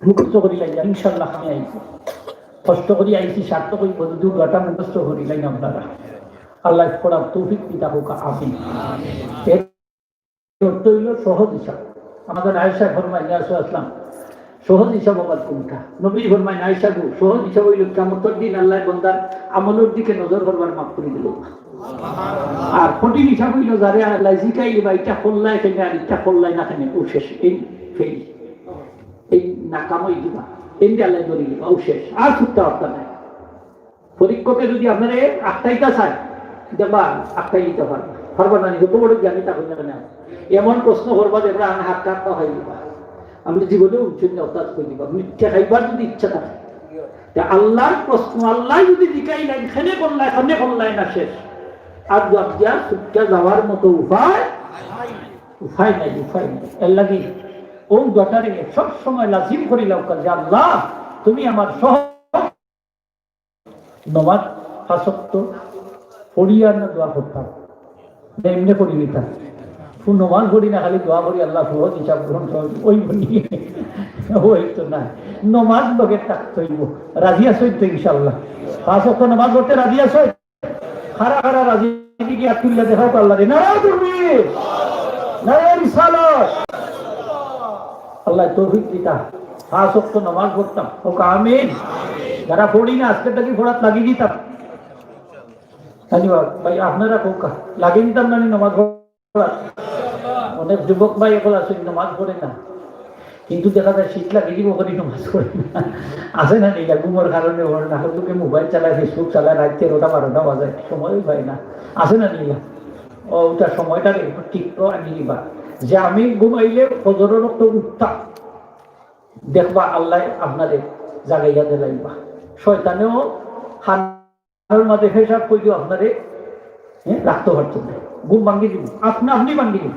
মুখস্থ করি লাইন ইনশাল্লাহ আমি আইছি কষ্ট করি আইছি স্বার্থ করি বন্ধু গাটা মুখস্থ করি লাইন আপনারা আল্লাহ পড়ার তৌফিক দিতা হোক আমিন। এর অর্থ হইল সহজ হিসাব। আমাদের আয়েশা ফরমায় আসলাম সহজ হিসাব আবার কোনটা? নবী ফরমায় আয়েশা গো সহজ হিসাব হইল কিয়ামতের দিন আল্লাহ বান্দার আমলের দিকে নজর করবার মাফ করে দিল। আর কঠিন হিসাব হইল যারে আল্লাহ জিকাই বা এটা করলাই কেন আর এটা করলাই না কেন ও শেষ, এই ফেল, এই নাকামই দিবা, এই আল্লাহ ধরে দিবা, ও শেষ, আর ছুটতে পারতা নাই। পরীক্ষকে যদি আপনারা আটটাইটা চায় দেখবা আটটাই দিতে পারবে পারবা না, যত বড় জ্ঞানী তা হইবে না। এমন প্রশ্ন করবা যে আমরা হাত কাটতে হয় দিবা, আমি জীবনে উচ্ছেদ অর্থাৎ করে দিবা, মিথ্যা খাইবার যদি ইচ্ছা থাকে আল্লাহর প্রশ্ন আল্লাহ যদি জিকাই নাই খেলে করলাই না শেষ। আর যা ছুটতে যাওয়ার মতো উপায় নাই। এর লাগি ও দটারে সব সময় লাজিম করিলাম যে আল্লাহ তুমি আমার সহ নমাজ ফাঁসক্ত পড়িয়া না দোয়া করতাম এমনি করি নিতাম। নমাজ পড়ি না খালি দোয়া করি আল্লাহ সহজ হিসাব গ্রহণ সহজ ওই বলি ওই তো না, নমাজ লোকের থাকতে হইব। রাজি আছো তো ইনশাল্লাহ? ফাঁসক্ত নমাজ পড়তে রাজি আছো? খারা খারা রাজি কি আর তুললে দেখাও আল্লাহ রে না তুমি না রিসালাত আল্লাহ তৌফিক দিতা। ফাঁসক্ত নমাজ পড়তাম ওকে আমিন। যারা পড়ি না আজকে থেকে পড়াত লাগিয়ে দিতাম। ধন্যবাদ ভাই, আপনারা কোকা লাগিয়ে দিতাম না নমাজ পড়া। অনেক যুবক ভাই এখন আছে নমাজ পড়ে না, কিন্তু দেখা যায় শীত লাগে দিব করি নমাজ পড়ে না। আছে না নিলা ঘুমোর কারণে ওর না হলে মোবাইল চালায়, ফেসবুক চালায়, রাত 13টা 12টা বাজায়, সময় পাই না। আছে না নিলা ওটা সময়টা ঠিক তো আনি নিবা যে আমি ঘুমাইলে ফজরের রক্ত উঠতাম দেখবা আল্লাহ আপনাদের জাগাইয়া দিলাইবা। শয়তানেও হার মাঝে হিসাব করে দিও আপনারে রাখতে পারছেন না, ঘুম ভাঙ্গি দিব, আপনি ভাঙ্গি দিব।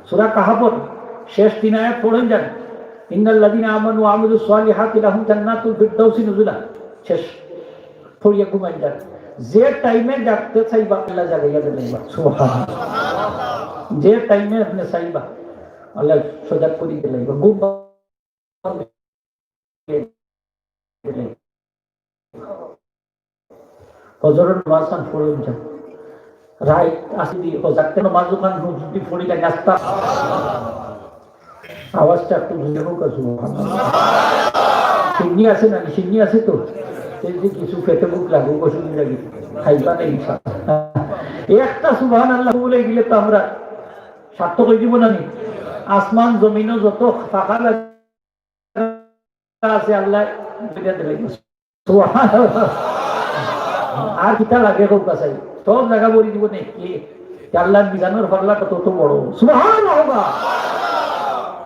সূরা কাহাফের শেষ 3 আয়াত পড়েন যান, ইন্নাল্লাযীনা আমানু ওয়া আমিলুস সালিহাতি লাহুম জান্নাতুল ফিরদাউসি নুজুলা। শেষ পড়িয়া ঘুমাই যান। যে টাইমে ডাকতে চাইবা আল্লাহ জাগাইয়া দিলাইবা। সুবহানাল্লাহ। যে টাইমে আপনি চাইবা আল্লাহ সজাগ করে দিলাইবা। ঘুম ফজরের নামাজ পড়েন যান, রাইট আসি দি হজারতে নামাজ ওখান যদি পড়ি না নাস্তা আওয়াজটা একটু বুঝে হোক। সিন্নি আছে না? সিন্নি আছে তো যে কিছু খেতে বুক লাগু বসুন লাগি খাইবা না ইনশাআল্লাহ। একটা সুবহানাল্লাহ বলে গেলে তো আমরা সার্থক হয়ে দিব না। আসমান জমিনও যত ফাঁকা আছে আল্লাহ আর কিতা লাগে হোক কাছে সব জায়গা বলি দিব নাকি আল্লাহ মিজানোর পাল্লাটা তত বড়। সুবহানাল্লাহ,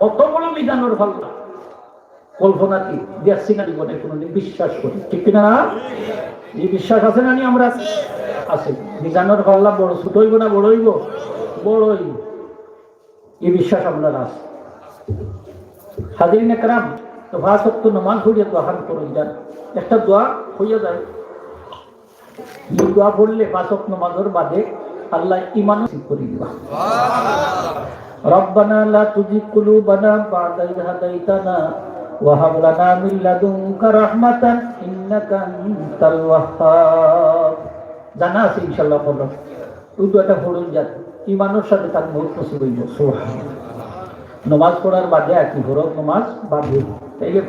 অত বড় মিজানোর পাল্লা কল্পনা কি দেখছি না জীবনে কোনোদিন, বিশ্বাস করি ঠিক না? এই বিশ্বাস আছে না? আমরা আছে মিজানোর পাল্লা বড়, ছোট হইব না বড় হইব? বড় হইব, এই বিশ্বাস আপনার আছে। হাজিরিন একরাম, তো ফাঁসক্ত নামাজ পড়িয়া দোয়া করে যান। একটা দোয়া হইয়া যায়, এই দোয়া পড়লে ফাঁসক্ত নামাজের বাদে আল্লাহ ঈমান নসিব করে দিবা। রব্বানা লা তুজিগ কুলুবানা বা'দা ইয হাদাইতানা ওয়া হাব লানা মিন লাদুনকা রাহমাতান ইন্নাকা আনতাল ওয়াহ্হাব। জানা আছে ইনশাআল্লাহ পড়ো। ওই দোয়াটা পড়ুন যান, ঈমানের সাথে তার মৌত নসিব হইব। সুবহানাল্লাহ। নমাজ পড়ার বাদে আর কি ফরজ নমাজ বাদে তাইলে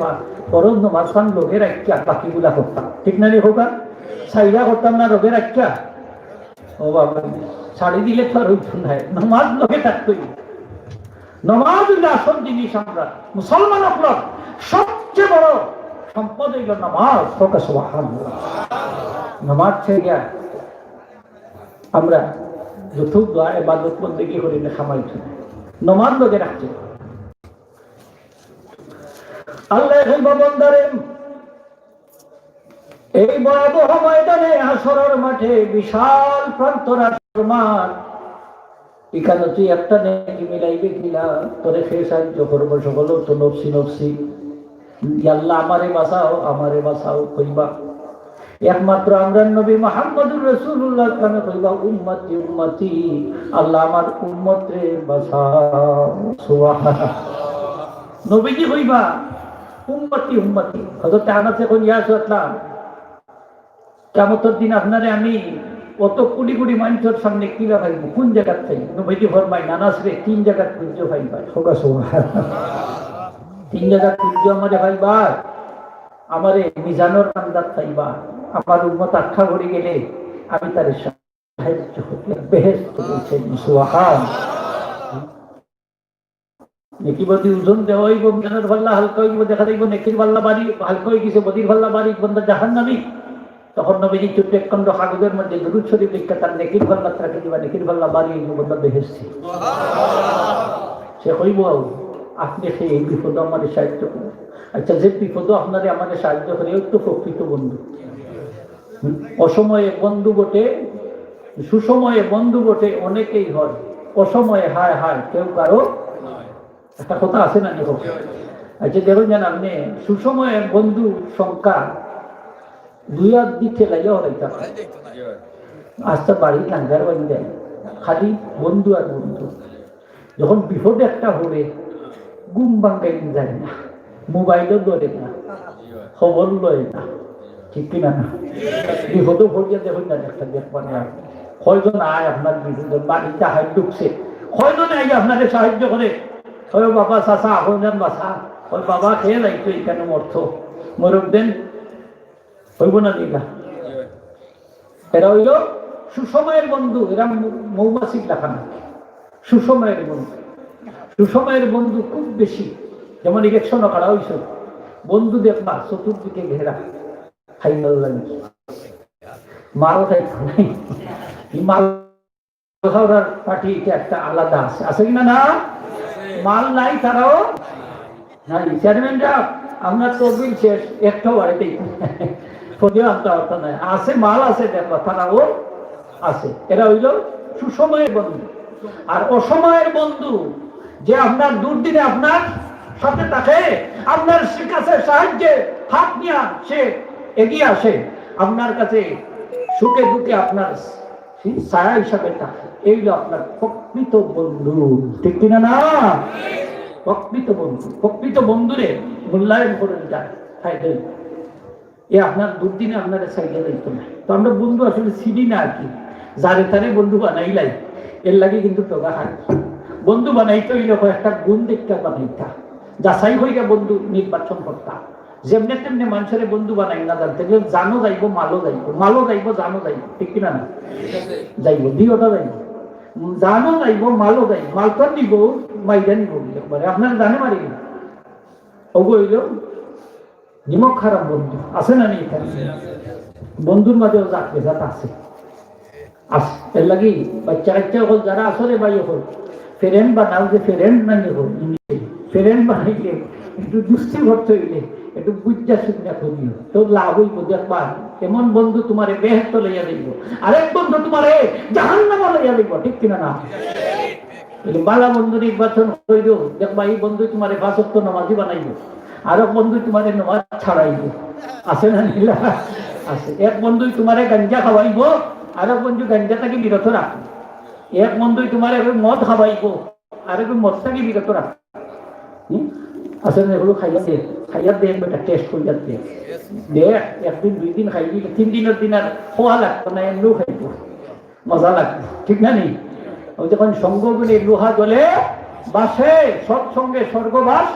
ফরজ নমাজ খান লোকের একটা বাকিগুলা করতাম ঠিক না রে হোকা? সাইরা করতাম না রোগের একটা। ও বাবা ছাড়ি দিলে তো আর হইতো না, নমাজ লোকে থাকতোই। নমাজ হইল আসল জিনিস। আমরা মুসলমান আপনার সবচেয়ে বড় সম্পদ হইল নামাজ। সুবহানাল্লাহ। নামাজ ছেড়ে আমরা যত দোয়া ইবাদত বন্দেগী করি না খামাইতো না, নমাজ লোকে রাখছে। আল্লাহ বান্দারে এই ভয়াবহ ময়দানে হাসরের মাঠে বিশাল প্রান্তরার মাঠ, এখানে তুই একটা নেকি মিলাইবে কিনা তোরে খেয়ে সাহায্য করবো সকল তো নফসি নফসি আল্লাহ আমারে বাঁচাও কইবা। একমাত্র আমরা নবী মুহাম্মদুর রাসূলুল্লাহ কানে কইবা উম্মতি উম্মতি, আল্লাহ আমার উম্মত রে বাঁচাও। সুবহানাল্লাহ। নবীজি কইবা উম্মতি উম্মতি। হযরত আনাস কই ইয়া রাসূলুল্লাহ, কিয়ামতের দিন আপনারে আমি অত কোটি কোটি মানুষের সামনে কিলা পাইব, কোন জায়গা থেকে? নবীজি ফরমাই আনাস রে 3 জায়গা খুঁজে পাইবা। সুবহানাল্লাহ। 3 জায়গা খুঁজে আমারে পাইবা, আমারে মিজানুর নামদার পাইবা, আমার উম্মত আখ্যা করে গেলে আমি তার সাহায্য করতে বেহেশত বলছেন। সুবহানাল্লাহ। নেকি বদি ওজন দেওয়া হইব, মিজানের পাল্লা হালকা হইব, দেখা যাইব নেকির পাল্লা বাড়ি হালকা হয়ে গেছে, বদির পাল্লা বাড়ি, বন্দা জাহান্নামী। তখন নবীজি ছোট্ট এক খণ্ড কাগজের মধ্যে দুরূদ শরীফ লিখে তার নেকির পাল্লা রাখে দিবা, নেকির পাল্লা বাড়ি হইব, বন্দা বেহেশতি। সে কইব আপনি সেই বিপদ আমাদের সাহায্য করুন। আচ্ছা, যে বিপদ আপনারে আমাদের সাহায্য করে ওই তো প্রকৃত বন্ধু। অসময়ে বন্ধু বটে, সুসময়ে বন্ধু বটে অনেকেই হয়, অসময়ে হায় হায় কেউ কারো। একটা কথা আছে না দেখো। আচ্ছা দেখুন জান, আপনি সুসময়ে বন্ধু সংখ্যা 2 দিকে লাগিয়ে হরাইতে আস্তে বাড়ি লাঙ্গার বাড়ি দেয়, খালি বন্ধু আর বন্ধু। যখন বিপদে একটা হলে গুম বাঙ্গাই যায় না, মোবাইলও ধরে না, খবর লয় না, ঠিক কিনা না? বিপদও ভরিয়া দেখুন না, একটা দেখবেন কয়জন আয় আপনার বিপদ বাড়িতে হাত ঢুকছে, কয়জন আই আপনাকে সাহায্য করে। ওই বাবা চাচা আপনার বাসা, ওই বাবা খেয়ে যাইতো এখানে মর্থ মরক দেন, হইব না দিঘা। এরা হইল সুসময়ের বন্ধু, এরা মৌমাছির লেখা না, সুসময়ের বন্ধু। সুসময়ের বন্ধু খুব বেশি। যেমন ইলেকশনও করা হয়েছে, বন্ধু দেখবা চতুর্দিকে ঘেরা, খাই লাগে মারও খাইতো নাই। মাল খাওয়ার পার্টি একটা আলাদা আছে, আছে কিনা না? মাল নাই তারাও নাই। চেয়ারম্যানরা আপনার তহবিল শেষ, একটাও বাড়িতেই আনতে পারত না, আছে মাল আছে, দেখো তারাও আছে। এরা হইল সুসময়ের বন্ধু। আর অসময়ের বন্ধু যে আপনার দুর্দিনে আপনার সাথে থাকে, আপনার কাছে সাহায্যে হাত নিয়ে সে এগিয়ে আসে, আপনার কাছে সুখে দুঃখে আপনার ছায়া হিসাবে থাকে, এইগুলো আপনার প্রকৃত বন্ধু, ঠিক কিনা না? প্রকৃত বন্ধু, প্রকৃত বন্ধুরে মূল্যায়ন করে যায়। এ আপনার দুর্দিনে আপনার সাইডে দেখতো না। তো আমরা বন্ধু আসলে চিনি না আর কি, যারে তারে বন্ধু বানাইলাই, এর লাগে কিন্তু টোকা খাই। বন্ধু বানাইতে হইলে একটা গুণ দেখতে বানাইতা, যাচাই হইয়া বন্ধু নির্বাচন করতা। যেমনে তেমনি মানুষের বন্ধু বানাই না জানতে, জানো যাইব মালও যাইব, মালও যাইব জানো যাইব, ঠিক কিনা না? যাইব দুইটা যাইব, জানো যাইব মালও যাইব, মালটা নিব মাইদা নিব একবারে, আপনার জানে মারি না। ওগো হইল নিমক খারাপ বন্ধু, আছে না? নেই? বন্ধুর মাঝেও জাত বেজাত আছে। এর লাগি বাচ্চা কাচ্চা হল যারা আসলে বাই হল ফ্রেন্ড বানাও, যে ফ্রেন্ড নাকি হল ফ্রেন্ড বানাইলে একটু দুষ্টি ভর্ত হইলে একটু বুঝা সুবিধা করিও, তো লাভ হইব। দেখবা এমন বন্ধু তোমারে বেহেশত লইয়া দিব, আরেক বন্ধু তোমারে জাহান্নামে লইয়া দিব, ঠিক কিনা না? বালা বন্ধু নির্বাচন করিল, দেখবা এই বন্ধু তোমারে 5 ওয়াক্ত নামাজি বানাইব, আরেক বন্ধু তোমারে নামাজ ছাড়াইব, আছে না? নীলা আছে। এক বন্ধু তোমারে গাঞ্জা খাওয়াইব, আরেক বন্ধু গাঞ্জা থেকে বিরত রাখবে। এক বন্ধু তোমার মদ খাওয়াইব, আরেক মদ থেকে বিরত রাখবে। আছে না? এগুলো খাইয়া দেখ বেটা, টেস্ট করিয়া দেখ, একদিন 2 দিন খাইবি, 3 দিনের দিন আর খোয়া লাগতো না, এমনিও খাইব, মজা লাগবে, ঠিক না? নি ওই যখন সঙ্গ বলে লোহা জলে বাসে, সৎসঙ্গে স্বর্গবাস,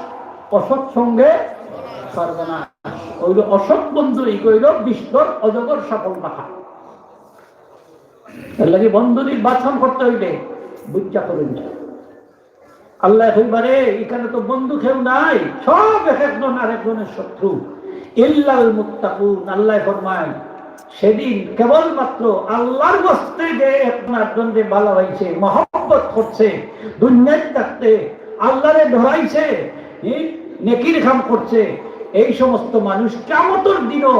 অসৎ সঙ্গে সর্বনাশ। ওই অসৎ বন্ধু এই কইল বিশ্বর অজগর সফল মাথা। এর লাগে বন্ধু নির্বাচন করতে হইলে বুঝা করুন। আল্লাহ কইবারে এখানে তো বন্ধু কেউ নাই, সব এক একজন আরেকজনের শত্রু। ইল্লাল মুত্তাকুন, আল্লাহ ফরমায় সেদিন কেবলমাত্র আল্লাহর বস্তে যে একজন যে ভালো হয়েছে, মহব্বত করছে, দুনিয়ায় থাকতে আল্লাহরে ধরাইছে, নেকির কাম করছে, এই সমস্ত মানুষ কিয়ামতের দিনও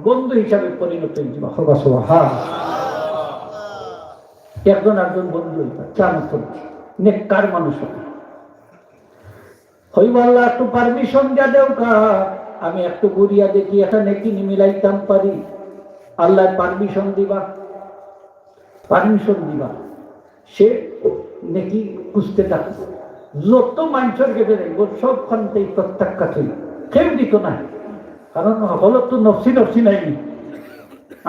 বন্ধু হিসাবে পরিণত হইবে। একজন একজন বন্ধু কিয়ামতের নেককার মানুষ হইব। আল্লাহ একটু পারমিশন দিয়া দেও কা, আমি একটু ঘুরিয়া দেখি এটা নেকি মিলাইতাম পারি। আল্লাহ পারমিশন দিবা, পারমিশন দিবা, সে নেকি খুঁজতে থাকবে। যত মানুষের গেছে সবখানতেই প্রত্যাখ্যা ছিল, কেউ দিত না। কারণ সকলের তো নফসি নফসি নাই।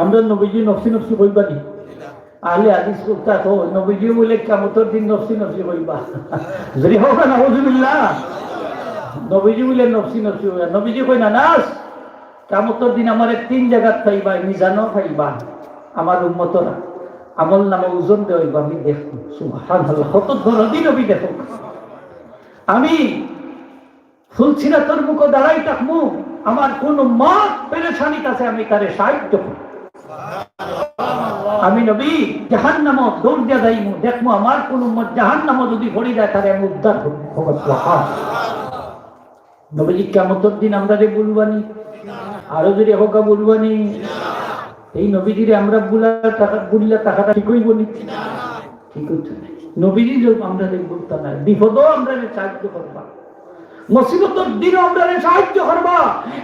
আমরা নবীজি নফসি নফসি কইবানি আহলে হাদিস কুত্তা তো নবীজি বলে কিয়ামতের দিন নফসি নফসি কইবা যদি হোক না নাউজুবিল্লাহ। নবীজি বলে নফসি নফসি কইবা, নবীজি কই না নাস কিয়ামতের দিন আমারে তিন জায়গাত পাইবা, মিজানও পাইবা। আমার উম্মতরা আমল নামে ওজন দেওয়াইবা, আমি দেখবো। সুবহানাল্লাহ, কত দরদি নবী দেখো। আমি ফুলসিরাতর মুখে দাঁড়াই থাকবো, আমার কোন মত পেরেশানিত আছে আমি তারে সাহায্য করব। আমি নবী জাহান্নামে দৌড় দিয়া যাইমু, দেখবো আমার কোন উম্মত জাহান্নামে যদি পড়ে যায় তারে আমি উদ্ধার করবো। নবীজি কিয়ামতের দিন আমরা রে বলবানি, আরো যদি হোকা বলবানি। এই নবীজিরে আমরা বুল্লা টাকাটা ঠিক হইব নি? ঠিক হচ্ছে না। নবীজি আমরা বলতাম না, বিপদও আমরা সাহায্য করবা, মুসিবতের দিনও আমরা সাহায্য করবা।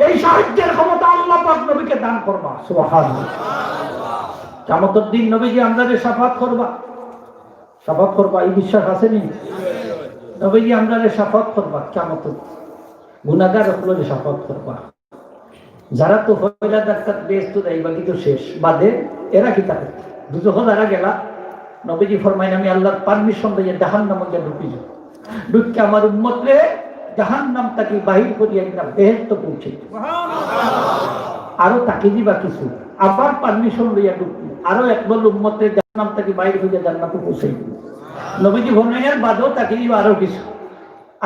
এই সাহায্যের ক্ষমতা আল্লাহ পাক নবীকে দান করবা। সুবহানাল্লাহ। কিয়ামতের দিন নবীজি আমরা শাফাত করবা, শাফাত করবা, এই বিশ্বাস আছে নি? নবীজি আমরা শাফাত করবা কিয়ামতের, গুনাহগার হলে শাফাত করবা। যারা তো হইলা ডাক্তার বেহেশত যাইবা কিন্তু শেষ বাদে এরা কি থাকে দুজোহ যারা গেলা, নবীজি ফরমাইন আমি আল্লাহর পারমিশন দিয়ে জাহান্নামে গিয়ে ঢুকি যাব, ঢুকে আমার উম্মতরে জাহান্নাম তাকে বাহির করিয়া না বেহেশত পৌঁছে। আরো তাকে দিবা কিছু, আবার পারমিশন লইয়া ঢুকি, আরো একদল উম্মতরে জাহান্নাম তাকে বাহির করিয়া জান্নাতে পৌঁছে। নবীজি ফরমাইন বাদেও তাকে দিবা আরো কিছু,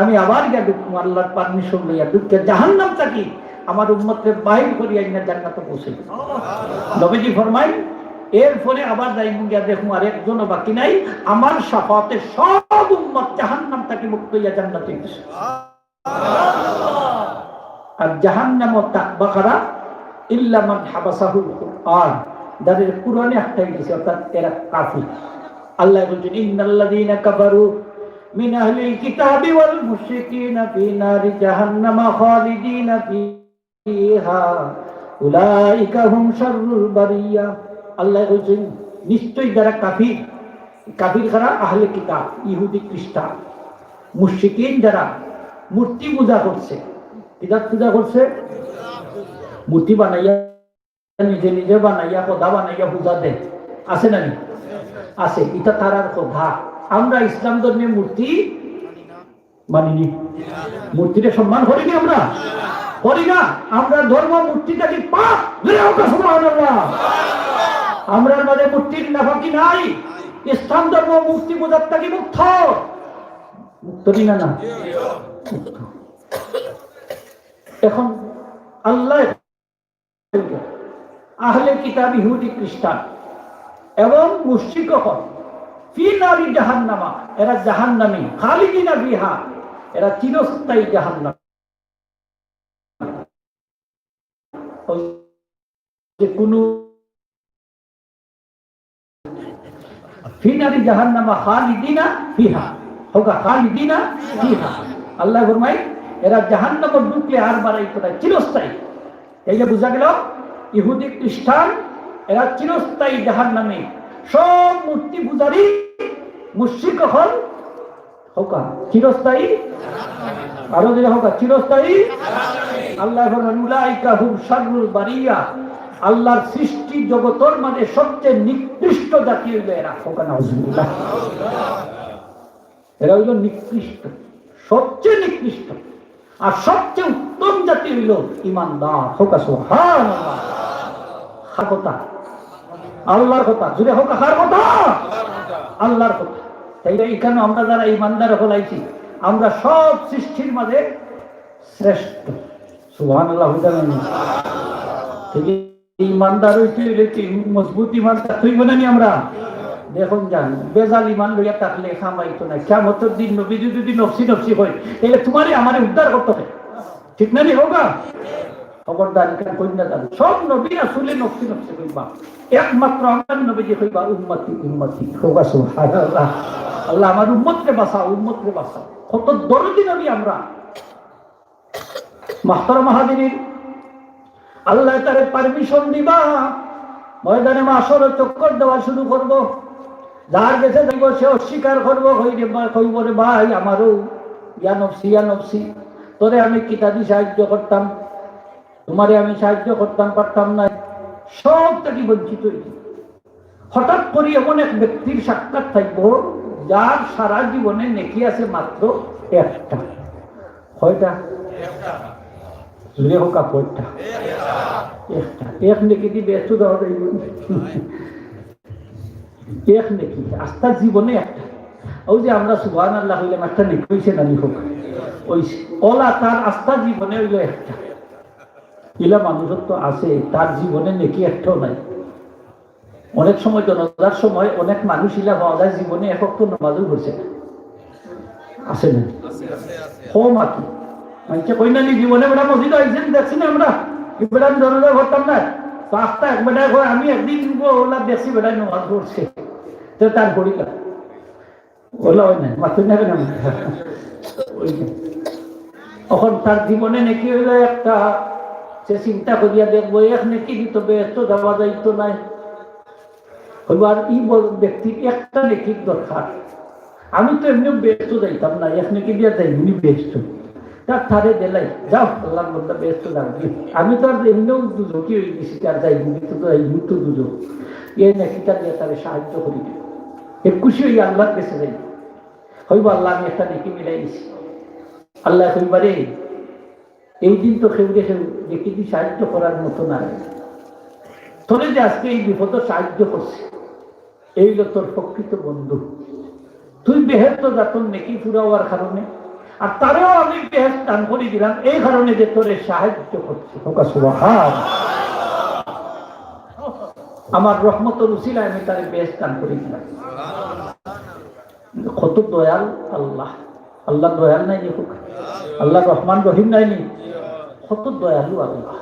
আমি আবার গিয়া ঢুকবো আল্লাহর পারমিশন লইয়া, ঢুকে জাহান্নাম তাকে আমার উম্মতকে বাহির করিয়া না জান্নাতে পৌঁছে। নবীজি ফরমাই এরপরে আবার যাইব গিয়া দেখুন আর একজনও বাকি নাই, আমার শাফাতে সব উম্মত জাহান্নাম থেকে মুক্ত হইয়া জান্নাতে গেছে। আর জাহান্নামও তাকবা কারা ইল্লা মান হাবাসাহুল কুরআন, যাদের কুরআনে আটকাই গেছে, অর্থাৎ এরা কাফির। আল্লাহ বলেন ইন্নাল্লাযীনা কাফারু মিন আহলিল কিতাবি ওয়াল মুশরিকিনা ফি নারি জাহান্নামা খালিদিনা ফিহা উলাইকা হুম শাররুল বারিয়া। আল্লাহ বলেন নিশ্চয়ই যারা কাফির, কাফির কারা আহলে কিতাব, ইহুদি খ্রিস্টান, মুশরিকিন যারা মূর্তি পূজা করছে, কিতাব পূজা করছে, মূর্তি বানাইয়া নিজে নিজে বানাইয়া খোদা বানাইয়া পূজা দেয়, আছে না? আছে। এটা তারার কথা। আমরা ইসলাম ধর্মে মূর্তি মানিনি, মূর্তিকে সম্মান করি না, আমরা করি না। আমরা ধর্ম মূর্তিটাকে পাপ, সুবহানাল্লাহ। আমরা মাঝে মূর্তির নাফাকি নাই। ইসলাম ধর্ম মূর্তি পূজার থেকে মুক্ত, মুক্ত না না। এখন আল্লাহ আহলে কিতাব ইহুদি খ্রিস্টান এবং মুশরিক হল ফি নারি জাহান্নামা, এরা জাহান্নামী, খালিদিনা ফিহা, এরা চিরস্থায়ী জাহান্নাম। কোনো ফি নারি জাহান্নামা খালিদিনা ফিহা হোগা, খালিদিনা ফিহা। আল্লাহ ফরমায় এরা জাহান্নামে ঢুকলে আর বাড়াই কোথায়, চিরস্থায়ী। এই যে বোঝা গেল ইহুদি খ্রিস্টান এরা চিরস্থায়ী জাহান্নামে, সব মূর্তি পূজারী মুশরিক হল হোকা চিরস্থায়ী, আরো যে হোকা চিরস্থায়ী। আল্লাহ বলেন উলাইকা হুম শাররুল বারিয়া, আল্লাহর সৃষ্টি জগতের মানে সবচেয়ে নিকৃষ্ট জাতি হইল এরা, হোকা নাউজুবিল্লাহ। এরা হইল নিকৃষ্ট, সবচেয়ে নিকৃষ্ট। আর সবচেয়ে উত্তম জাতি হইল ইমানদার, হোকা সুবহানাল্লাহ। কার কথা? আল্লাহর কথা। জুড়ে হোক কার কথা? আল্লাহর কথা। তাই এখানে আমরা যারা ইমানদার হলাইছি, আমরা সব সৃষ্টির মাঝে শ্রেষ্ঠ, সুবহানাল্লাহ। ইমানদার হইতে মজবুত ইমানদার হইব না নি আমরা? দেখুন যান বেজাল ইমান লইয়া থাকলে খামাইতো না। কিয়ামতের দিন নবী যদি নফসি নফসি হয় তাহলে তোমারই আমারে উদ্ধার করতে হবে, ঠিক না? নি হোগা খবরদার এখানে কই না যাবে। সব নবী রাসূল নফসি নফসি কইবা, একমাত্র আমার নবীজি কইবা উম্মতি উম্মতি, হোগা সুবহানাল্লাহ। আল্লাহ আমার উম্মতকে বাঁচাও, উম্মতকে বাঁচাও। কত দরদি নবী আমরা। মাহতারাম হাজিরিন, আল্লাহ তারে পারমিশন দিবা, ময়দানে মাশরে চক্কর দেওয়া শুরু করব। যার কাছে যাইব সে অস্বীকার করবো, কইব রে ভাই আমারও ইয়া নফসি, তোরে আমি কিতাবি সাহায্য করতাম, তোমারে আমি সাহায্য করতাম পারতাম না, সব থেকে বঞ্চিত হইল। হঠাৎ করে এমন এক ব্যক্তির সাক্ষাৎ থাকব যার সারা জীবনে নেকি আছে মাত্র একটা। কয়টা? জুড়ে হোক কয়টা? একটা। এক নেকি দিয়ে ব্যস্ত দেওয়া যাইব, এক নেকি আস্থার জীবনে একটা। ওই যে আমরা সুবহানাল্লাহ হইলাম, একটা নেকি হইছে না নি হোক, ওই ওলা তার আস্থার জীবনে হইল একটা। ইলা মানুষের তো আছে, তার জীবনে নেকি একটাও নাই। অনেক সময় জনতার সময় অনেক মানুষ ইলা পাওয়া যায় জীবনে এক ওয়াক্ত নামাজও পড়ছে না, আছে না? কম আর কি মানুষে কই না জীবনে বেড়া মসজিদ আইছেন দেখছি না আমরা, বেড়া জনতা করতাম না, পাঁচটা এক বেটায় কয় আমি একদিন ওলা দেখছি বেড়ায় নামাজ পড়ছে, তো তার পড়িলা ওলা হয় না মাত্র না কেন। এখন তার জীবনে নাকি হইল একটা, সে চিন্তা করিয়া দেখবো এক নাকি দিত ব্যস্ত যাওয়া যাইতো নাই, এবার ই ব্যক্তির একটা নেকির দরকার। আমি তো এমনি ব্যস্ত যাইতাম না, এক নেকি দিয়া যাইনি ব্যস্ত, তার থারে দেলাই যাও আল্লাহর মধ্যে ব্যস্ত লাগবে, আমি তো আর এমনিও দুজকি হয়ে গেছি, তার যাইনি তো যাইনি তো দুজন, এই নেকিটা দিয়ে তারে সাহায্য করি, এর খুশি হই আল্লাহর কাছে যাই, হইব আল্লাহ আমি একটা নেকি মিলাই দিছি। আল্লাহ কইবারে এই দিন তো কেউ কেউ নেকি দিয়ে সাহায্য করার মতো না, তোরে যে আজকে এই বিপদ সাহায্য করছে এই হলো তোর প্রকৃত বন্ধু। তুই বেহেশত যাতন নেকি পুরা হওয়ার কারণে, আর তারেও আমি বেহেশত দান করে দিলাম এই কারণে যে তোরে সাহায্য করছে। আমার রহমতের উসিলায় আমি তারে বেহেশত দান করে দিলাম। কত দয়াল আল্লাহ, আল্লাহ দয়াল নাই নি, আল্লাহ রহমান রহিম নাই নি, কত দয়ালু আল্লাহ।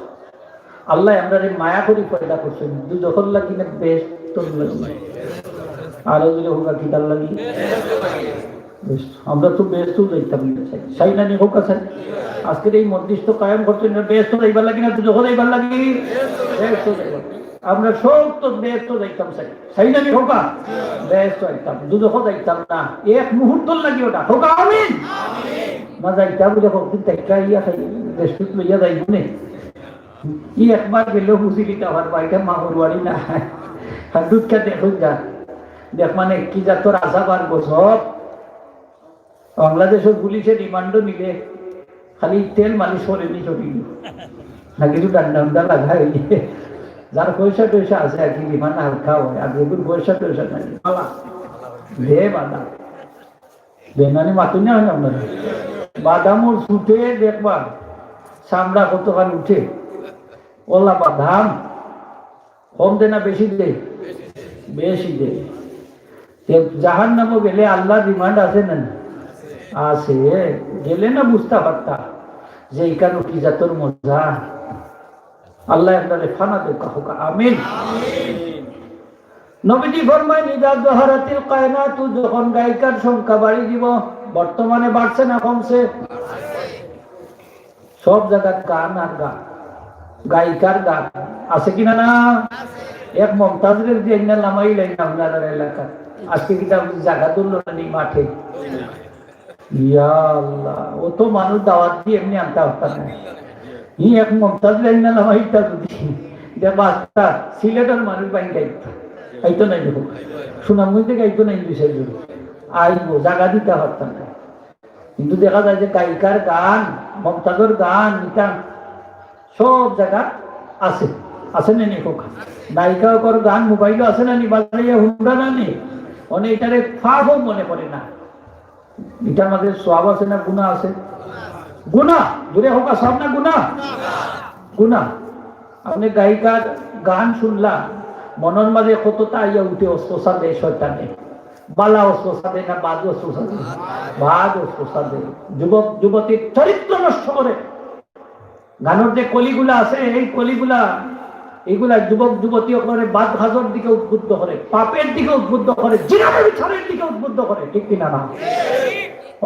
আল্লাহ আমরা মায়া করি পয়দা করছেন, যখন লাগি না বেশ আরো যদি হোকা কিতার লাগি, আমরা তো ব্যস্ত যাইতাম চাই না নি হোক আছে। আজকের এই নির্দিষ্ট কায়েম করছেন ব্যস্ত যাইবার লাগি না, যখন যাইবার লাগি ব্যস্ত যাইবার, আমরা সব তো ব্যস্ত যাইতাম চাই না নি হোকা, ব্যস্ত যাইতাম দুজখ যাইতাম না, এক মুহূর্ত লাগি ওটা হোকা আমিন না যাইতাম যখন দেখা ইয়া খাই ব্যস্ত লইয়া যাইব নে। ই একবার গেলেও বুঝি দিতে আমার বাড়িটা মামুর বাড়ি না, দুধটা দেখুন যা দেখ মানে কি যা তোর আশা পারবো সব। বাংলাদেশের পুলিশে রিমান্ডও নিলে খালি তেল মালিশ করে নি চলিল না, কিছু ডান্ডা লাগাই যার পয়সা টয়সা আছে আর কি রিমান্ড হালকা হয়, আর যেগুলো পয়সা টয়সা নাই দে বাদা বেনানি মাতুন না হয় আপনার বাদামর ছুটে দেখবা চামড়া কতখান উঠে, ওলা বাদাম কম দে না বেশি দে? বেশি দে। জাহান নামও গেলে আল্লাহ রিমান্ড আছে না? আছে। গেলে না বুঝতে পারতা যে এখানে কি জাতর মজা। আল্লাহ আপনারে ফানা দেখা হোক আমিন। নবীজি ফরমায় নিদা দহরাতিল কায়নাত, যখন গায়িকার সংখ্যা বাড়ি দিব, বর্তমানে বাড়ছে না কমছে? সব জায়গায় গান আর গান, গায়িকার গান আছে কিনা না? এক মমতাজের যে নামাই লাইন আপনাদের এলাকা আজকে কিটা জায়গা তুললো না মাঠে, ইয়া আল্লাহ ও তো মানুষ দাওয়াত দিয়ে এমনি আনতে পারতাম না। ই এক মমতাজ লাইন নামাইটা যদি বাচ্চা সিলেটের মানুষ বাইন গাইতো, গাইতো নাই দেখো সুনামগঞ্জে গাইতো নাই দুই সাইড আইবো জায়গা দিতে পারতাম না। কিন্তু দেখা যায় যে গায়িকার গান মমতাজের গান এটা সব জায়গা আছে, আছে না নি হোক নায়িকার গান মোবাইলও আছে না নি, বাজাইয়া হুন্ডা না নি, অনেক এটারে ফাফও মনে করে না। এটার মাঝে সওয়াব আছে না গুনাহ আছে? গুনাহ জোরে হোক সব না গুনাহ, গুনাহ। আপনি গায়িকার গান শুনলা মনের মাঝে কতটা আইয়া উঠে অস্পোষা দেয় শয়তানে, বালা অস্পোষা দেয় না বাদ অস্পোষা দেয়? বাদ অস্পোষা দেয়। যুবক যুবতীর চরিত্র নষ্ট করে। গানের যে কলিগুলা আছে এই কলিগুলা এগুলা যুবক যুবতী করে বাদ হাজর দিকে উদ্বুদ্ধ করে, পাপের দিকে উদ্বুদ্ধ করে, জিনাদের ছাড়ের দিকে উদ্বুদ্ধ করে, ঠিক কিনা না?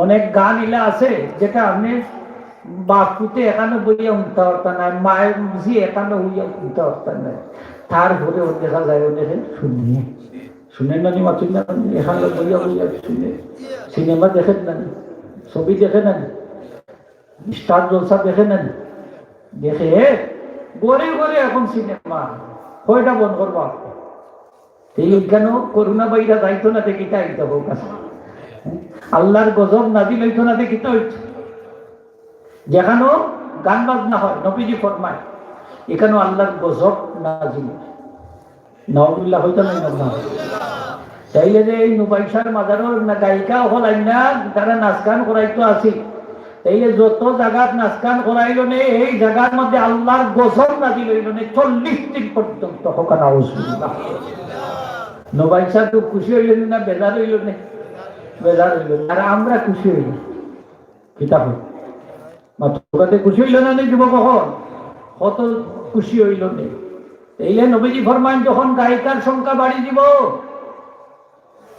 অনেক গান ইলা আছে যেটা আপনি বাপুতে এখানে বইয়া উঠতে পারতাম না, মায়ের বুঝি এখানে হইয়া উঠতে পারতাম না, তারপরে ও দেখা যায় ও দেখেন শুনিয়ে শুনেন না মাতুন না এখানে বইয়া বইয়া শুনে সিনেমা দেখেন না ছবি দেখে নেন, স্টার জলসা দেখে নেন, দেখে গড়ে গড়ে এখন সিনেমা কয়টা বন্ধ করবো এই কেন করোনা বাইরা যাইতো না দেখি তাই যাবো কাছে আল্লাহর গজব নাজিল হইতো না দেখি তো হইতো যেখানেও গান বাজনা হয় নবীজি ফরমায় এখানেও আল্লাহর গজব নাজিল নাউজুবিল্লাহ হইতো না তাইলে যে এই নুবাইশার মাজারের না গায়িকা হল না তারা নাচ গান করাইতো আছে তাইলে যত জায়গার নাচ গান করাইল নে এই জায়গার মধ্যে আল্লাহর গজব নাজিল হইল নে 40 দিন পর্যন্ত হোক নাউজুবিল্লাহ নুবাইশা তো খুশি হইল না বেজার হইল না বেজার হইল আর আমরা খুশি হইল কিতাব মাত্রতে খুশি হইল না যুবক কত খুশি হইল নে এই নবীজি ফরমান যখন গায়িকার সংখ্যা বাড়ি দিব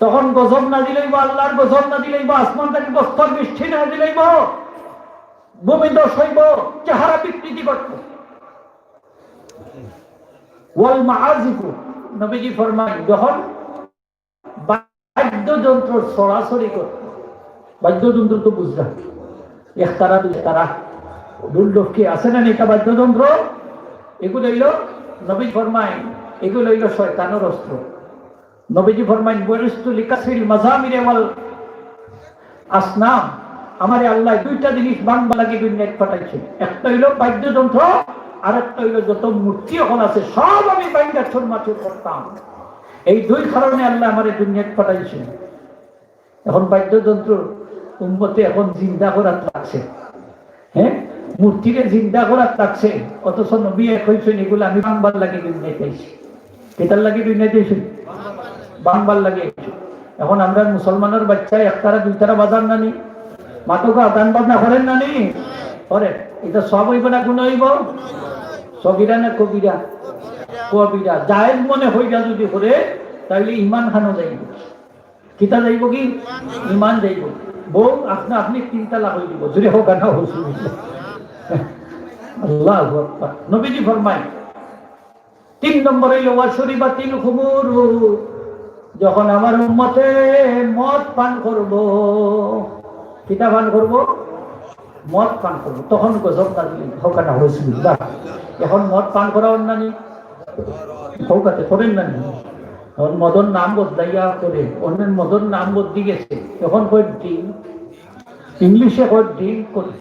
তখন গজব না দিলেইব আল্লাহর গজব না দিলেইব আসমান থেকে বস্তর বৃষ্টি না দিলেইব ভূমি দোষ হইব চেহারা বিকৃতি করত ওয়াল মাআজিফু নবীজি ফরমান যখন বাদ্যযন্ত্র সরাসরি করত বাদ্যযন্ত্র তো বুঝলা একতারা দুইতারা দুলডকি আছে না এটা বাদ্যযন্ত্র এগুলো হইল নবী ফরমায় এগুলো হইল শয়তানের অস্ত্র নবীজি ফরমায় বরিস্তু লিকাসিল মাজামিরে ওয়াল আসনাম আমারে আল্লাহ দুইটা জিনিস বাংলা লাগি দুনিয়ায় পাঠাইছে একটা হইল বাদ্যযন্ত্র আর একটা হইল যত মূর্তি এখন আছে সব আমি বাইঙ্গা ছুরমাছুর করতাম এই দুই কারণে আল্লাহ আমারে দুনিয়ায় পাঠাইছে এখন বাদ্যযন্ত্র উম্মতে এখন জিন্দা করার লাগছে হ্যাঁ মূর্তিকে জিন্দা করার লাগছে অথচ নবী এক হয়েছেন এগুলো আমি বাংবার লাগে দুনিয়ায় চাইছি কেটার লাগে দুনিয়ায় চাইছি বাংবার লাগে এখন আমরা মুসলমানের বাচ্চা একতারা দুইতারা বাজার নানি মাতকা গান বাজনা করেন নানি করে এটা সব হইব না গুণ হইব সবিরা না কবিরা কবিরা জায়েজ মনে হইয়া যদি করে তাহলে ইমান খানো যাইব কিতা যাইব কি ইমান যাইব বউ আপনা আপনি 3 তালাক হয়ে দিব যদি হোক না হইছে আল্লাহু আকবার নবীজি ফরমায় 3 নম্বর হইল ওয়াশরিবাতিল খুমুর যখন আমার উম্মতে মদ পান করব কিতা পান করব মদ পান করব তখন গজব নাজিল হোক না হইছে এখন মদ পান করা অন্যানি হোকাতে করেন না এখন মদন নাম বদলাইয়া করে অন্যের মদন নাম বদলি গেছে এখন কই ড্রিঙ্ক ইংলিশে কই ড্রিঙ্ক করে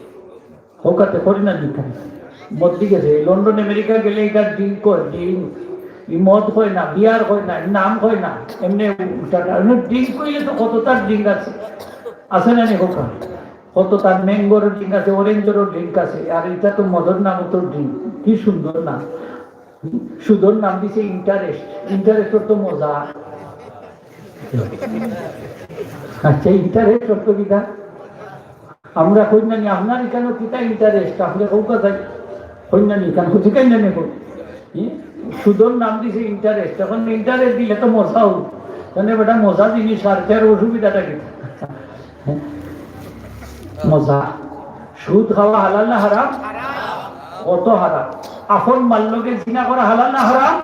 হোকাতে করে না লিখা বদলি গেছে লন্ডন আমেরিকা গেলে এটা ড্রিঙ্ক করে ড্রিঙ্ক ই মদ হয় না বিয়ার হয় না নাম হয় না এমনি ড্রিঙ্ক করলে তো কত তার ড্রিঙ্ক আছে না নি হোকা কত তার ম্যাঙ্গোর ড্রিঙ্ক আছে অরেঞ্জেরও ড্রিঙ্ক আছে আর এটা তো মদর নাম তো ড্রিঙ্ক কি সুন্দর না সুন্দর নাম দিছে ইন্টারেস্ট ইন্টারেস্ট তো মজা আচ্ছা ইন্টারেস্ট অর্থ কিটা আমরা কইনানি আপনার এখানে কিটা ইন্টারেস্ট আপনি কৌকা যাই কইনানি কেন ঠিকাই না নেব সুদর নাম দিছে ইন্টারেস্ট এখন ইন্টারেস্ট দিলে তো মজা হোক তাহলে বেটা মজা জিনিস আর তার অসুবিধাটা কি মজা সুদ খাওয়া হালাল না হারাম কত হারাম আপন মাল্লকে জিনা করা হালাল না হারাম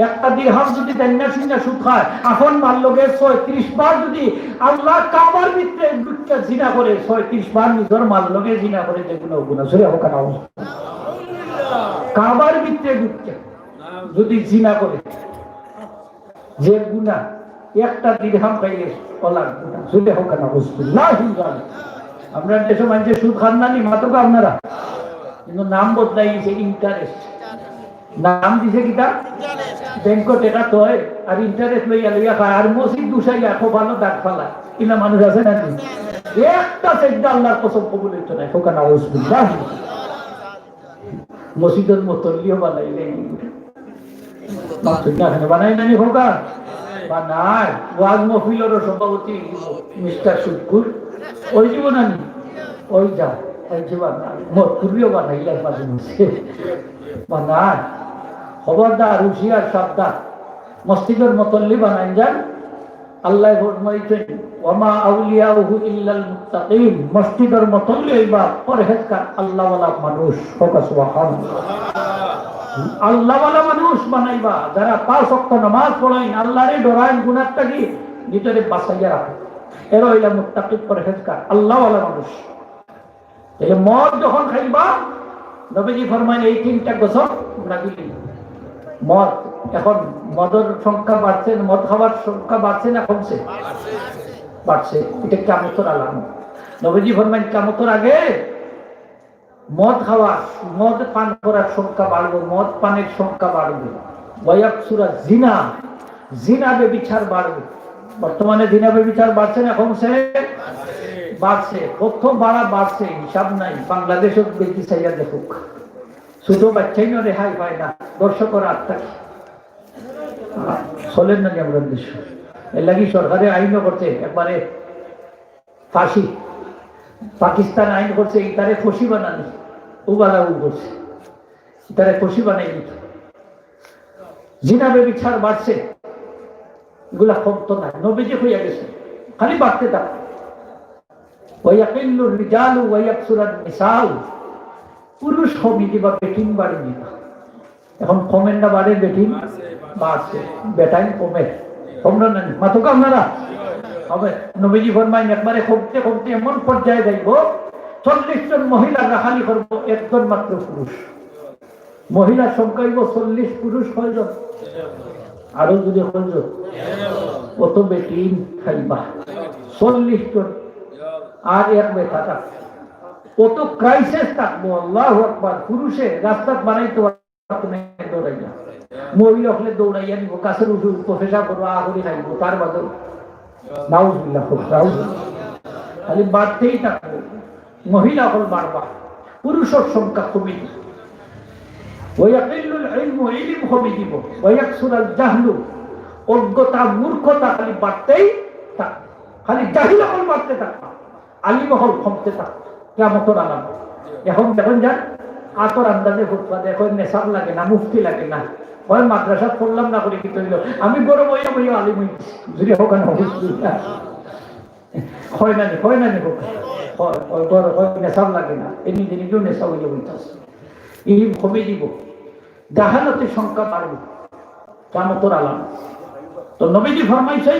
একটা দিরহাম যদি দেনা শুনে সুদ খায় আপন মাল্লকে 36 বার যদি আল্লাহ কাবার ভিতরে দুটা জিনা করে 36 বার নিজের মাল্লকে জিনা করে যেগুলো গুনাহ সরে হোক না কাবার ভিতরে দুটা যদি জিনা করে যে গুনাহ একটা দিরহাম পাইলে ওলা গুনাহ সরে হোক না বিসমিল্লাহ আমরা দেশে মানুষের সুদ খান না নি মাত্র আপনারা কিন্তু নাম বদলাই গেছে ইন্টারেস্ট নাম দিছে কিটা ব্যাংক টাকা তয় আর ইন্টারেস্ট লইয়া লইয়া খায় আর মসজিদ দুসাইয়া খুব ভালো দাগ ফালা কিনা মানুষ আছে না একটা সেজদা আল্লাহর কসম কবুল হইতো না হোক না বিসমিল্লাহ মসজিদের মুতল্লিও বানাইলে বানাই নানি হোকা বানায় ওয়াজ মহফিলের সভাপতি মিস্টার শুকুর ওই জীবন আনি ওই যা ওই জীবন মরকুরিও বানাইলে মাঝে মাঝে বানায় খবরদার হুশিয়ার সাবধান মসজিদের মুতল্লি বানাই যান আল্লাহ ফরমাইছেন ওয়ামা আউলিয়াউহু ইল্লাল মুত্তাকিন মসজিদের মুতল্লি হইবা পরহেজগার আল্লাহওয়ালা মানুষ হোক সুবহানাল্লাহ আল্লাহওয়ালা মানুষ বানাইবা যারা 5 ওয়াক্ত নামাজ পড়েন আল্লাহরে ডরায় গুনাহটা কি ভিতরে বাঁচাইয়া রাখে এরা হইলা মুত্তাকি পরহেজগার আল্লাহওয়ালা মানুষ। তাহলে মদ যখন খাইবা, নবীজি ফরমায় এই 3টা গোসল লাগিয়ে। মদ, এখন মদের সংখ্যা বাড়ছে, মদ খাওয়ার সংখ্যা বাড়ছে না কমছে? বাড়ছে। এটা কিয়ামতের আলামত। নবীজি ফরমায় কিয়ামতের আগে মদ খাওয়া, মদ পান করার সংখ্যা বাড়বে, মদ পানের সংখ্যা বাড়বে। ওয়ায়াকসুরা জিনা, জিনা ব্যভিচার বাড়বে। বর্তমানে জিনা ব্যভিচার বাড়ছে না কমছে? বাড়ছে। কত বাড়া বাড়ছে হিসাব নাই। বাংলাদেশও বেশি চাইয়া দেখুক, ছোট বাচ্চাই না রেহাই পায় না। দর্শকরা আত্মা চলেন না আমরা দেশ। এর লাগি সরকারে আইন করছে একবারে ফাঁসি। পাকিস্তান আইন করছে ইতারে ফাঁসি বানানি, ও বালাউ করছে ইতারে ফাঁসি বানাই দিত। জিনা ব্যভিচার বাড়ছে, এগুলা কমতো না। নবীজি হইয়া গেছে, খালি বাড়তে থাক। ওয়ায়াকিল্লু রিজালু ওয়ায়াকসুরান নিসাউ, পুরুষ কমে দিবা, বেটিং বাড়ি দিবা। এখন কমেন না বাড়ে, বেটিং বাড়ছে, বেটাইন কমে। কমরা না মাথুকা আপনারা হবে। নবীজি ফরমাইন একবারে কমতে কমতে এমন পর্যায়ে যাইব 40 জন মহিলা রাখালি করবো, 1 জন মাত্র পুরুষ। মহিলার সংখ্যা হইব 40, পুরুষ কয়জন? আরো যদি কয়জন? কত বেটিং খাইবা? 40 জন আর 1 বেটা থাকবে। কত ক্রাইসিস থাকবো। আল্লাহু আকবার। পুরুষে রাস্তা বানাইতে দৌড়াইয়া, মহিলা হলে দৌড়াইয়া নিব, কাছের উঠুন প্রফেসর করবো, আহরি খাইব, তার বাদল নাউজুবিল্লাহ খালি বাড়তেই থাকবো। মহিলা হল বাড়বা, পুরুষের সংখ্যা কমে দিব। ওয়ায়াকিল্লুল ইলমু, ইলম কমে দিব। ওয়ায়াকসুরাল জাহলু, অজ্ঞতা মূর্খতা খালি বাড়তেই থাকবে। খালি জাহিল হল বাড়তে থাকবে, আলিম হল কমতে থাকবে। কিয়ামতের আলামত। এখন দেখুন যান আতর আন্দাজে ফুটপা দেখো, নেশাব লাগে না, মুফতি লাগে না, হয় মাদ্রাসা পড়লাম না করে কি তৈল, আমি বড় বইয়া বইয়া আলিম হইছি যদি হোক না হয় না হয় না হোক নেশাব লাগে না, এমনি নিজেও নেশা হইয়া বইতেছে। ইলিম কমে দিব, জাহালতের সংখ্যা বাড়বে, কিয়ামতের আলামত। তো নবীজি ফরমাইছে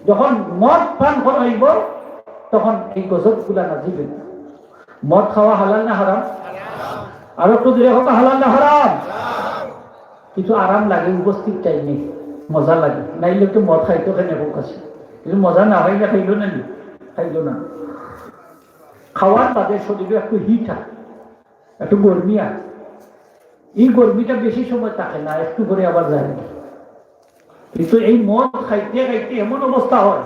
যখন মদ পান করাইব তখন এই গজব গুলা নাজিবে। মদ খাওয়া হালাল না হারাম? আর একটু দূরে হোক, হালাল না হারাম? কিছু আরাম লাগে, উপস্থিত টাইমে মজা লাগে। নাইলে একটু মদ খাইতো কেন হোক আছে, কিন্তু মজা না হয় না, খাইলো না, খাইলো না। খাওয়ার বাদে শরীরে একটু হিট হয়, একটু গরমি আছে। এই গরমিটা বেশি সময় থাকে না, একটু করে আবার যায়। কিন্তু এই মদ খাইতে খাইতে এমন অবস্থা হয়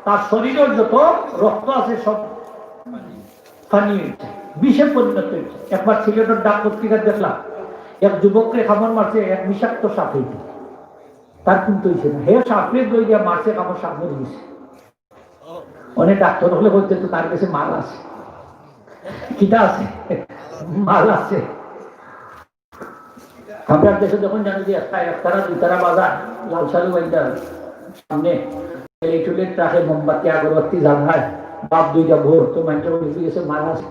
তার শরীরের যত রক্ত আছে সব পানি হয়েছে, বিষে পরিণত হয়েছে। একবার সিলেটের ডাক পত্রিকা দেখলাম, এক যুবককে কামড় মারছে এক বিষাক্ত সাপে, তার কিন্তু হয়েছে না। হে সাপে দই দিয়ে মারছে, কামড় সাপ মরে গেছে। অনেক ডাক্তার হলে বলতে তো তার কাছে মাল আছে, কিটা আছে, মাল আছে। আমরা দেশে যখন জানি যে একতারা 2 বাজার লাল সালু বাইদার সামনে চুলের ট্রাকে মোমবাতি আগরবাতি জ্বালায়, বাপ 2টা ভোর তো মানুষ গেছে মাল আছে।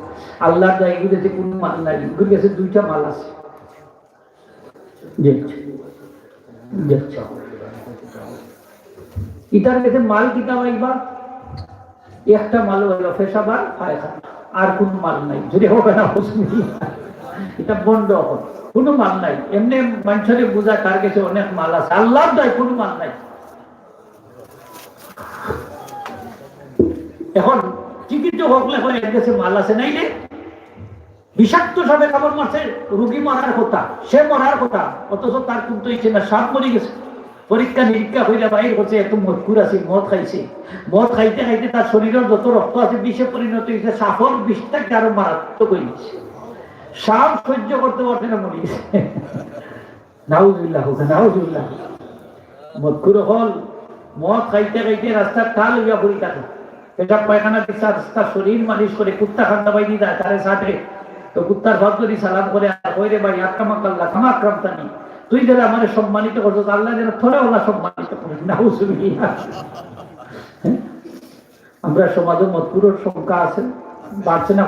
আল্লাহর জায়গাতে কোনো মাল নাই, এগুলোর কাছে 2টা মাল আছে। ইটার কাছে মাল কিতা পাইবা, একটা মাল হইল পেশাবার পায়খানা, আর কোন মাল নাই। যদি হোক না এটা বন্ধ এখন, কোনো মাল নাই। এমনি মানুষের বোঝা তার কাছে অনেক মাল আছে, আল্লাহর দেয় কোনো মাল নাই। এখন চিকিৎসক হকলে এর কাছে মাল আছে নাই রে, বিষাক্ত সাপে কামড় মারছে, রোগী মরার কথা, সে মরার কথা, অথচ তার কিন্তু ইচ্ছে না, সাপ মরে গেছে। পরীক্ষা নিরীক্ষা হইলে বাইর করছে এত মজকুর আছে, মদ খাইছে, মদ খাইতে খাইতে তার শরীরের যত রক্ত আছে বিষে পরিণত হয়েছে। সাপর বিষটাকে আরো মারাত্মক হয়ে গেছে, সাপ সহ্য করতে পারছে না, মরে গেছে। নাউজুবিল্লাহ নাউজুবিল্লাহ। মজকুর হল মদ খাইতে খাইতে রাস্তার টাল হইয়া পড়ি থাকে, এটা পায়খানা দিচ্ছে, তার শরীর মালিশ করে, কুত্তা খান্দা বাইনি যায় তারে সাথে, তো কুত্তার ভাব যদি সালাম করে রে ভাই আক্রামাকাল্লাহ ক্ষমা আক্রামতানি, তুই যেন আমার সম্মানিত করছো, আল্লাহ যেন থরে ওলা সম্মানিত করি। নাউজুবিল্লাহ। আমরা সমাজে মজকুরের সংখ্যা আছে, বাড়ছে না,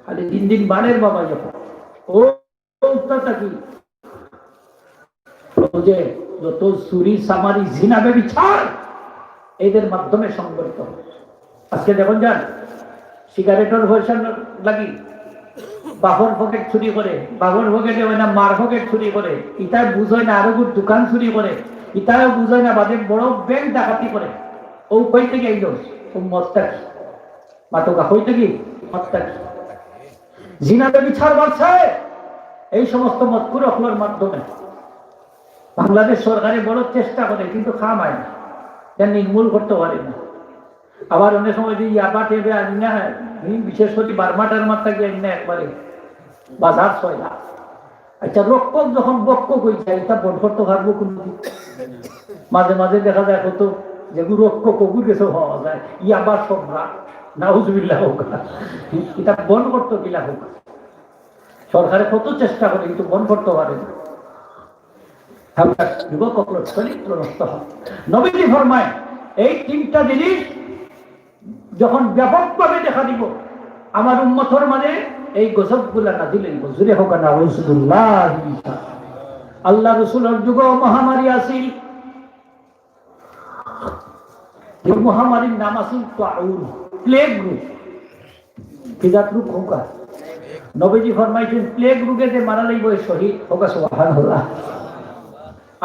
খালি দিন দিন বাড়ের বাবা। যখন ও উত্তরটা কি, যে যত চুরি সামারি জিনা ব্যভিচার এদের মাধ্যমে সংগঠিত। আজকে দেখুন যান সিগারেটের পয়সা লাগি বাপর পকেট চুরি করে, বাপর পকেটে হয় না মার পকেট চুরি করে, ইটায় বুঝয় না আরো দোকান চুরি করে, ইটাও বুঝয় না বাদে বড় ব্যাংক ডাকাতি করে। ও কই থেকে আইল? ও মদটা কি মাতকা কই থেকে মদটা কি? জিনাতে বিচার বাড়ছে এই সমস্ত মদকুর অফলের মাধ্যমে। বাংলাদেশ সরকারে বড় চেষ্টা করে কিন্তু খামায় না, নির্মূল করতে পারে না। আবার অনেক সময় যে ইয়াবা টেবে আনি না, বিশেষ করে বার্মা টার্মার থাকে আনি না একবারে বাজার 6 লাখ। আচ্ছা রক্ষক যখন বক্ষ কই যায় এটা বন্ধ করতে পারবো কোনদিন? মাঝে মাঝে দেখা যায় কত যেগুলো রক্ষক কবুর গেছে হওয়া যায় ইয়াবার সম্রাট নাউজুবিল্লাহ হোক, এটা বন্ধ করতে গিলা হোক। সরকারে কত চেষ্টা করে কিন্তু বন্ধ করতে পারে না। যুবক চরিত্র নষ্ট হয়। নবীজি ফরমায় এই 3টা জিনিস যখন ব্যাপকভাবে দেখা দিব আমার উম্মতের মাঝে এই গজবগুলা নাযিল হইব। জুরে হোক না রাসূলুল্লাহ। আল্লাহ রাসূলের যুগ মহামারী আসিল, এই মহামারীর নাম আসিল তাউন, প্লেগ রোগ। কিজাত রোগ হোক, নবীজি ফরমাইছেন প্লেগ রোগে যে মারা যাইব শহীদ হোক সুবহানাল্লাহ।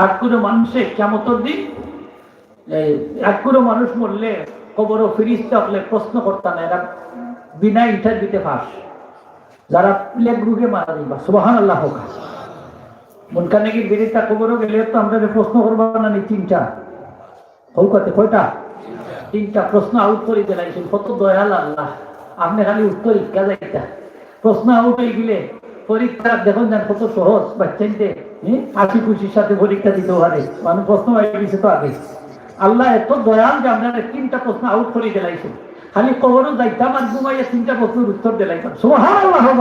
আর কোনো মানুষে কিয়ামতের দিন আর কোনো মানুষ মরলে কবরও ফিরিস্তা হলে প্রশ্ন করতে না, এরা বিনা ইন্টারভিউতে ফাঁস। যারা প্লেগ রোগে মারা যাইবা সুবহানাল্লাহ হোক। মনকা নাকি বেরিতা কবরও গেলে তো আমরা প্রশ্ন করবো না নি 3টা হৌকাতে কয়টা 3টা প্রশ্ন আউট করে দিলাইছেন। কত দয়াল আল্লাহ, আপনি খালি উত্তর ইচ্ছা যাইতা প্রশ্ন আউট হয়ে গেলে পরীক্ষা দেখুন যান কত সহজ। বাচ্চাইতে 80-85 সাথে পরীক্ষা দিতে পারে, মানুষ প্রশ্ন হয়ে গেছে তো আগে। আল্লাহ এত দয়াল যে আপনারা 3টা প্রশ্ন আউট করে দিলাইছেন। খালি কবরও যাইতাম আর ঘুমাইয়া 3টা প্রশ্নের উত্তর দিলাইতাম সুবহানাল্লাহ হোক।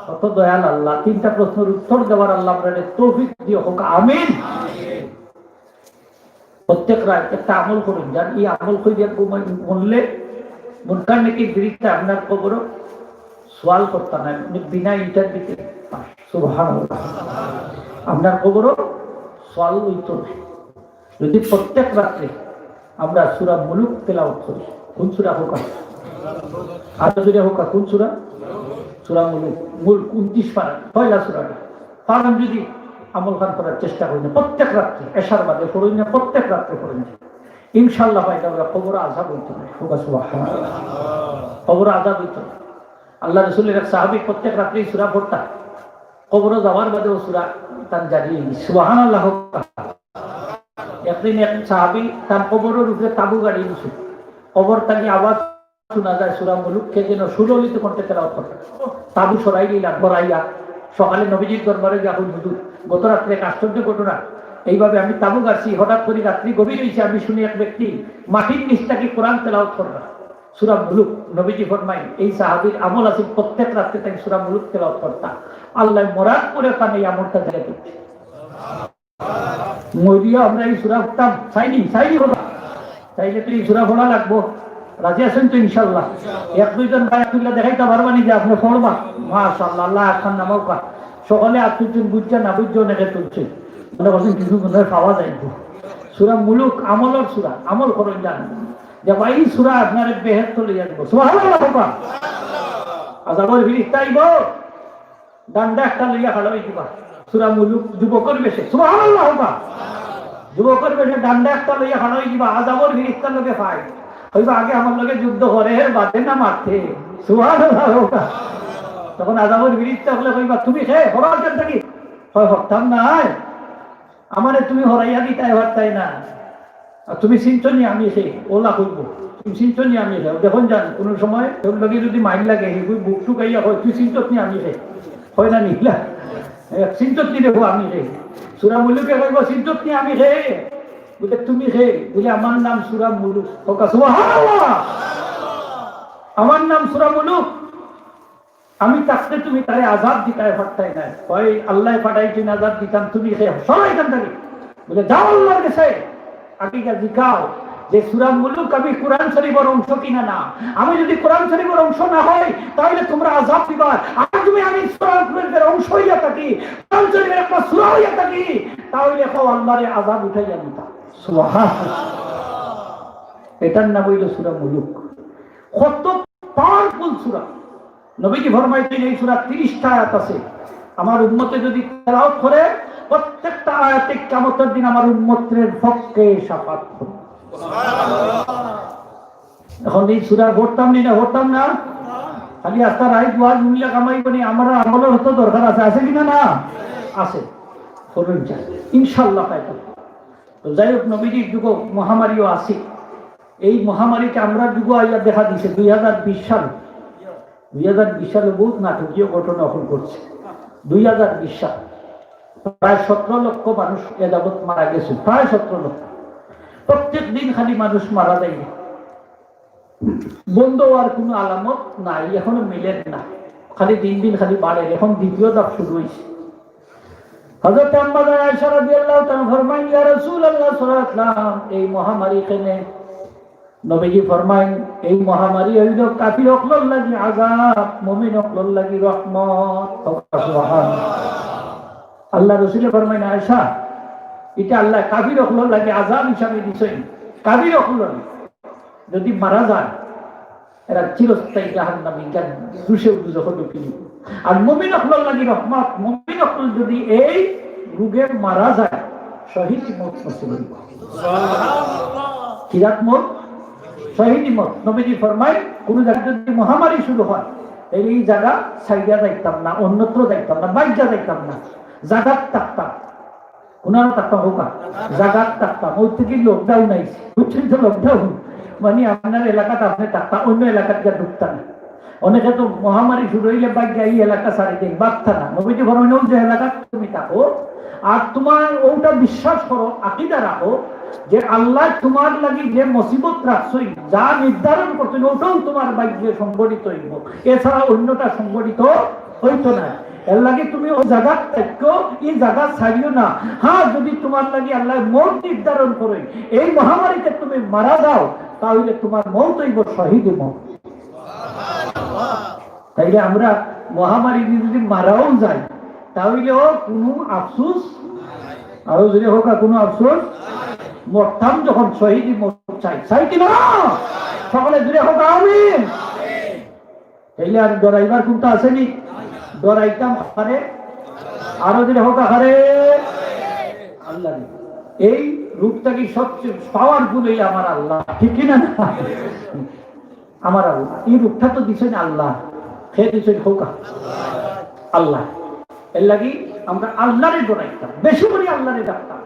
কত দয়াল আল্লাহ, 3টা প্রশ্নের উত্তর দেওয়ার আল্লাহ আপনাদের তৌফিক দিও হোক, আমিন। প্রত্যেক রাত একটা আমল করুন, যান এই আমল করে বললে মুনকার নাকি বিরিক্তা আপনার কবরও সওয়াল করতে না, বিনা ইন্টারভিউতে সুবহানাল্লাহ। আপনার কবরও সওয়াল হইতো না যদি প্রত্যেক রাত্রে আমরা সূরা মুলুক তেলাওয়াত করি। কোন সূরা হোক? আর যদি হোক কোন সূরা? সূরা মুলুক, মূল 29 পারা পয়লা সূরাটা পারেন যদি আমল খান করার চেষ্টা করি না প্রত্যেক রাত্রে, এশার বাদে পড়ুন না, প্রত্যেক রাত্রে পড়ুন, ইনশাআল্লাহ পাইটা কবর আযাব হইতো না। সুবহানাল্লাহ, কবর আযাব হইতো না। আল্লাহ রাসূলের এক সাহাবী প্রত্যেক রাত্রে সূরা পড়তা, কবরে যাওয়ার বাদেও সূরা তার জারি সুবহানাল্লাহ। একদিন এক সাহাবী তার কবরের উপরে তাবু গাড়িয়ে দিয়েছে, কবর তাকে আওয়াজ শোনা যায় সূরা মুলুককে যেন সুললিত কণ্ঠে তেলাওয়াত করতে। তাবু সরাই দিলাম বরাইয়া সকালে নবীজির দরবারে যা হুজুর গত রাত্রে এক আশ্চর্য ঘটনা, এইভাবে আমি তাবু গাড়ছি, হঠাৎ করে রাত্রি গভীর হয়েছে, আমি শুনি এক ব্যক্তি মাটির নিচ থেকে কোরআন তেলাওয়াত করবে সূরা মুলুক। নবীজি ফরমাই এই সাহাবীর আমল আছে প্রত্যেক রাত্রে তাকে সূরা মুলুক তেলাওয়াত করতা। আল্লাহ মুরাদ করে তার এই আমলটা দিয়ে দিচ্ছে। মরিয়া আমরা এই সূরা পড়তাম, চাইনি হলো চাইলে তো এই সূরা পড়া লাগবো। রাজি আছেন তো ইনশাআল্লাহ? 1-2 জন ভাই আব্দুল্লাহ দেখাইতে পারবানি যে আপনি পড়বা? মাশাআল্লাহ, আল্লাহ এখন নামাও কা সকালে আত্মজন বুঝছে না বুঝছে অনেকে তুলছে, মনে করছেন কিছু মনে পাওয়া যায়। সূরা মুলুক আমলের সূরা, আমল করেন জান যে ভাই সূরা আপনার বেহেশত চলে যাবে সুবহানাল্লাহ। আযাবের ফেরেশতা আইব ডান্ডা একটা লইয়া খাড়াই দিবা সূরা মুলুক যুবকের বেশে সুবহানাল্লাহ। যুবকের বেশে ডান্ডা একটা লইয়া খাড়াই দিবা, আযাবের ফেরেশতার লগে পাই হইবা আগে আমার লগে যুদ্ধ করে বাদে না মারতে সুবহানাল্লাহ। তখন আযাবের ফেরেশতা বলে কইবা তুমি হে হরার কেন থাকি হয় হতাম না, আমারে তুমি হরাইয়া দিতাই পারতাই না, তুমি চিন্তনি আমি সে ওলা কইব, তুমি চিন্তনি আমি সে দেখুন যান কোন সময় তোর লগে যদি মাইল লাগে হেগুই বুক টুকাইয়া হয় তুই চিন্তনি আমি সে হয় না নিলা চিন্তনি দেখো আমি সে সূরা মুলুকে কইব চিন্তনি আমি সে বলে তুমি সে বলে আমার নাম সূরা মুলুক হোক সুবহানাল্লাহ। আমার নাম সূরা মুলুক, আমি থাকতে তুমি তারে আযাব দিতাই পারতাই না, হয় আল্লাহ পাঠাই তুমি আযাব দিতাম, তুমি সে সবাই এখান থেকে বলে যাও আল্লাহর কাছে আগে জিজ্ঞাও যে সূরা মুলুক আমি কোরআন শরীফের অংশ কিনা না, আমি যদি কোরআন শরীফের অংশ না হয় তাহলে তোমরা আযাব দিবা, আর তুমি আমি সূরা শরীফের অংশ হইয়া থাকি, কোরআন শরীফের একটা সূরা হইয়া থাকি, তাহলে খাও আল্লাহর আযাব উঠাইয়া দিতা সুবহানাল্লাহ। এটার নাম হইল সূরা মুলুক। কত পাওয়ারফুল সূরা। নবীজি ফরমাইতেন এই সূরা 30টা আয়াত আছে, আমার উম্মতে যদি তেলাওয়াত করে প্রত্যেকটা আয়াতে কিয়ামতের দিন আমার উম্মতের পক্ষে শাফাত হবে। এখন এই সূরা পড়তাম না খালি আস্তা রাই দুয়া জুমিলা কামাই বনি আমরা আমলের হতো দরকার আছে কিনা? না আছে, করুন যা ইনশাআল্লাহ পাইব। তো যাই হোক, নবীজির যুগ মহামারীও আছে। এই মহামারীকে আমরা যুগ আইয়া দেখা দিছে 2020 সালে বহুত নাটকীয় ঘটনা করছে। 2020 সাল প্রায় 17 লক্ষ মানুষ এ যাবৎ মারা গেছে, প্রায় 17 লক্ষ। প্রত্যেক দিন খালি মানুষ মারা যায়, বন্ধ হওয়ার কোনো আলামত নাই, এখনো মিলেন না, খালি দিন দিন খালি বাড়ে। এখন দ্বিতীয় ধাপ শুরু হয়েছে। হযরত আম্মা আয়েশা রাদিয়াল্লাহু তাআলা ফরমায়, ইয়া রাসূলুল্লাহ সাল্লাল্লাহু আলাইহি ওয়াসাল্লাম, এই মহামারী কেনে? নবীজি ফরমায়, এই মহামারী হইল কাফির হকলর লাগি আযাব, মুমিন হকলর লাগি রহমত। সুবহানাল্লাহ। আল্লাহ রাসূল ফরমায়, আয়েশা, এটা আল্লাহ কাফির হকলর লাগি আযাব হিসাবে দিছেন। কাফির হকলর যদি মারা যায় এরা চিরস্থায়ী জাহান্নামী, যার দুষে যখন ঢুকে যাবে। আর মুমিন হকলর লাগি রহমত, মুমিন হকল যদি এই রোগে মারা যায় শহীদ মত নসিব হইব। সুবহানাল্লাহ। কিরাত মত, শহীদ মত। নবীজি ফরমায়, কোন জায়গায় যদি মহামারী শুরু হয় এই জায়গা সাইডা যাইতাম না, অন্যত্র যাইতাম না, বাইজা যাইতাম না, জাগাত থাকতাম। কোনার থাকতাম হোক জাগাত থাকতাম। ওই থেকে লকডাউন আইছে, বুঝছেন তো? লকডাউন মানে আপনার এলাকাতে আপনি থাকতাম, অন্য এলাকাতে গিয়ে ঢুকতাম না। অনেকে তো মহামারী শুরু হইলে বাইক এই এলাকা সারি দেখ বাচ্চা না। নবীজি ফরমায়, যে এলাকা তুমি থাকো আর তোমার ওটা বিশ্বাস করো, আকীদা রাখো যে আল্লাহ তোমার লাগি যে মুসিবত রাখছই, যা নির্ধারণ করছেন ওটাও তোমার ভাগ্যে সংগঠিত হইব, এছাড়া অন্যটা সংগঠিত হইতো না। এর লাগে তুমি ওই জায়গা থাকো, এই জায়গা ছাড়িও না। হ্যাঁ, যদি তোমার লাগি আল্লাহ মৌত নির্ধারণ করে এই মহামারীতে তুমি মারা যাও, তাহলে তোমার মৌত হইব শহীদ মৌত। তাইলে আমরা মহামারী যদি মারাও যাই তাহলেও কোনো আফসোস, আরো যদি হোক কোনো আফসোস, মরতাম যখন শহীদ মত চাই কিনা? সকলে জুড়ে হোক আমিন। তাইলে আর ডরাইবার কোনটা আসেনি? ডরাইতাম হারে, আরো যদি হোক হারে আল্লাহ। এই রূপটা কি সবচেয়ে পাওয়ারফুল হইলে আমার আল্লাহ, ঠিক কিনা? আমার আল্লাহ এই রূপটা তো দিচ্ছেন আল্লাহ, খেয়ে দিচ্ছেন হোক আল্লাহ। এর লাগি আমরা আল্লাহরে ডরাইতাম, বেশি করে আল্লাহরে ডাকতাম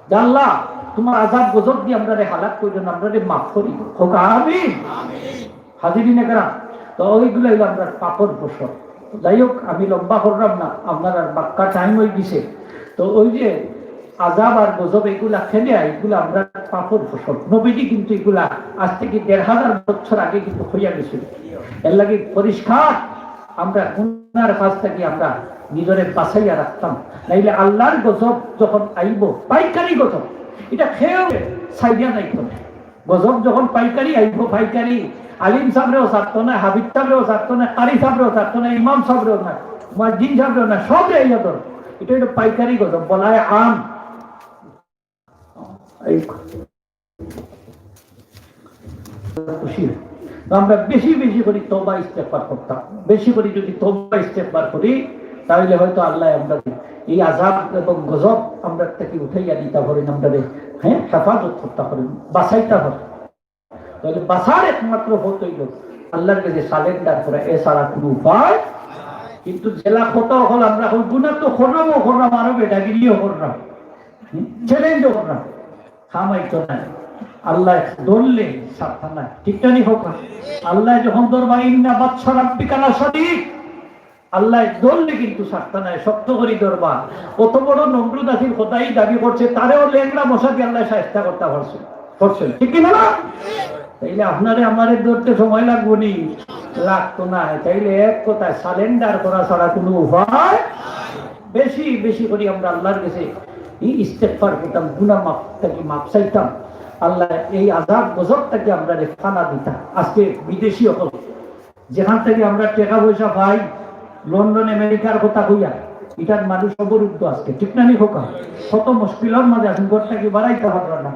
যে আল্লাহ তোমার আযাব গজব দিয়ে আমরা হালাত করিও না, আমরা মাফ করি হোক আমিন। হাজিরিনে কেরাম, তো ওইগুলো হইলো আমরা পাপর ফসল। যাই হোক, আমি লম্বা করলাম না, আপনার আর বাক্কা টাইম হয়ে গেছে। তো ওই যে আযাব আর গজব এগুলা খেলে এগুলো আমরা পাপর ফসল। নবীজি কিন্তু এগুলা আজ থেকে ১৫০০ বছর আগে কিন্তু হইয়া গেছিল। এর লাগে পরিষ্কার আমরা গুনার কাছ থেকে আমরা নিজরে বাঁচাইয়া রাখতাম, নাইলে আল্লাহর গজব যখন আইব, পাইকারি গজব, এটা খেয়েও সাইডিয়া যাইতো না। গজব যখন পাইকারি আইব, পাইকারি আলিম সাহেবরেও ছাড়তো না, হাবিব সাহেবরেও ছাড়তো না, কারি সাহেবরেও ছাড়তো না, ইমাম সাহেবরেও না, মুয়াজ্জিন সাহেবরেও না, সব আইয়া ধর। এটা হলো পাইকারি গজব, বলা হয় আম। খুশি আমরা বেশি বেশি করে তওবা ইস্তেগফার করতাম। বেশি করে যদি তওবা ইস্তেগফার করি তাহলে হয়তো আল্লাহ আমরা এই আযাব এবং গজব আমরা থেকে উঠাইয়া দিতে পারেন, আমরা হেফাজত করতে পারেন, বাঁচাইতে পারেন। তাহলে বাঁচার একমাত্র পথ হইল আল্লাহর কাছে সারেন্ডার করা, এছাড়া কোনো উপায়। কিন্তু জেলা কত হল আমরা গুনাহ তো করলামও করলাম, আরো বেটাগিরিও করলাম, চ্যালেঞ্জও করলাম, খামাইতো না। আল্লাহ ধরলে সাবধান নাই, ঠিক জানি হোক। আল্লাহ যখন ধরবা ইন্না বাদশা রাব্বিকা লাশাদীদ, আল্লাহ ধরলে কিন্তু সাবধান নাই, শক্ত করে ধরবা। কত বড় নমরুদ আসিল খোদাই দাবি করছে, তারেও লেংড়া মশা দিয়ে আল্লাহ সাহায্য করতে করছেন, ঠিক কিনা? তাইলে আপনারে আমারে ধরতে সময় লাগবো নি? লাগতো না। তাইলে এক কথায় সারেন্ডার করা ছাড়া কোনো উপায়। বেশি বেশি করে আমরা আল্লাহর কাছে ইস্তেগফার করতাম, গুনাহ মাফ থেকে মাফ চাইতাম। আল্লাহ এই আযাব গজবটাকে আমরা রেখানা দিতাম। আজকে বিদেশি হল যেখান থেকে আমরা টাকা পয়সা পাই, লন্ডন আমেরিকার কথা কইয়া এটার মানুষ অবরুদ্ধ আজকে, ঠিক না নি খোকা? কত মুশকিলের মাঝে আছেন, ঘরটাকে বাড়াইতে পারলো না,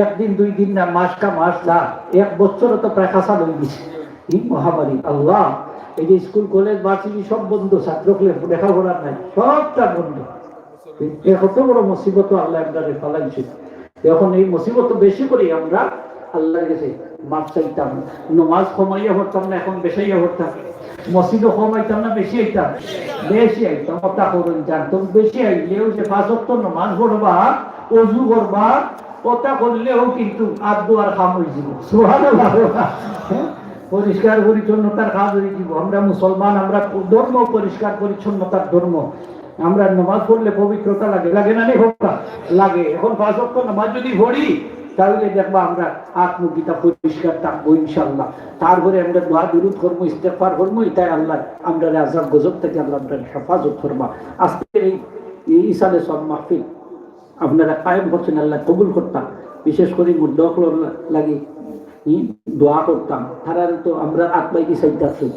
একদিন দুই দিন না, মাস কা মাস না, এক বছর তো প্রায় কাঁচা হয়ে গেছে এই মহামারী। আল্লাহ, এই যে স্কুল কলেজ ভার্সিটি সব বন্ধ, ছাত্রকে লেখাপড়ার নাই, সবটা বন্ধ। কত বড় মুসিবত আল্লাহ আপনাদের ফালাইছে। এখন এই মুসিবত বেশি করে আমরা আল্লাহর কাছে মাপ চাইতাম, নমাজ কমাইয়া পড়তাম না, এখন বেশাইয়া পড়তাম, মসজিদও কমাইতাম না, বেশি আইতাম, বেশি আইতাম, কথা করুন জানতাম, বেশি আইলেও যে 5 ওয়াক্ত নমাজ পড়বা, ওযু করবা, কথা করলেও কিন্তু আর দুয়ার কাম হয়ে যাব। সুবহানাল্লাহ। পরিষ্কার পরিচ্ছন্নতার কাজ হয়ে যাব। আমরা মুসলমান, আমরা ধর্ম পরিষ্কার পরিচ্ছন্নতার ধর্ম। আমরা নামাজ পড়লে পবিত্রতা লাগে, লাগে না? লাগে। এখন 5 ওয়াক্ত নামাজ যদি পড়ি তাহলে দেখবা আমরা আত্মগীতা পরিষ্কার থাকবো ইনশাআল্লাহ। তারপরে আমরা দোয়া দুরূদ করবো, ইস্তেগফার করবো, এটাই আল্লাহ আমরা আযাব গজব থেকে আল্লাহ আমাদের হেফাজত করবা। আজকের এই ইসালে সব মাহফিল আপনারা কায়েম করছেন, আল্লাহ কবুল করতাম। বিশেষ করে মুদ্দকল লাগি দোয়া করতাম, তারা তো আমরা আত্মাই কি চাইতেছি।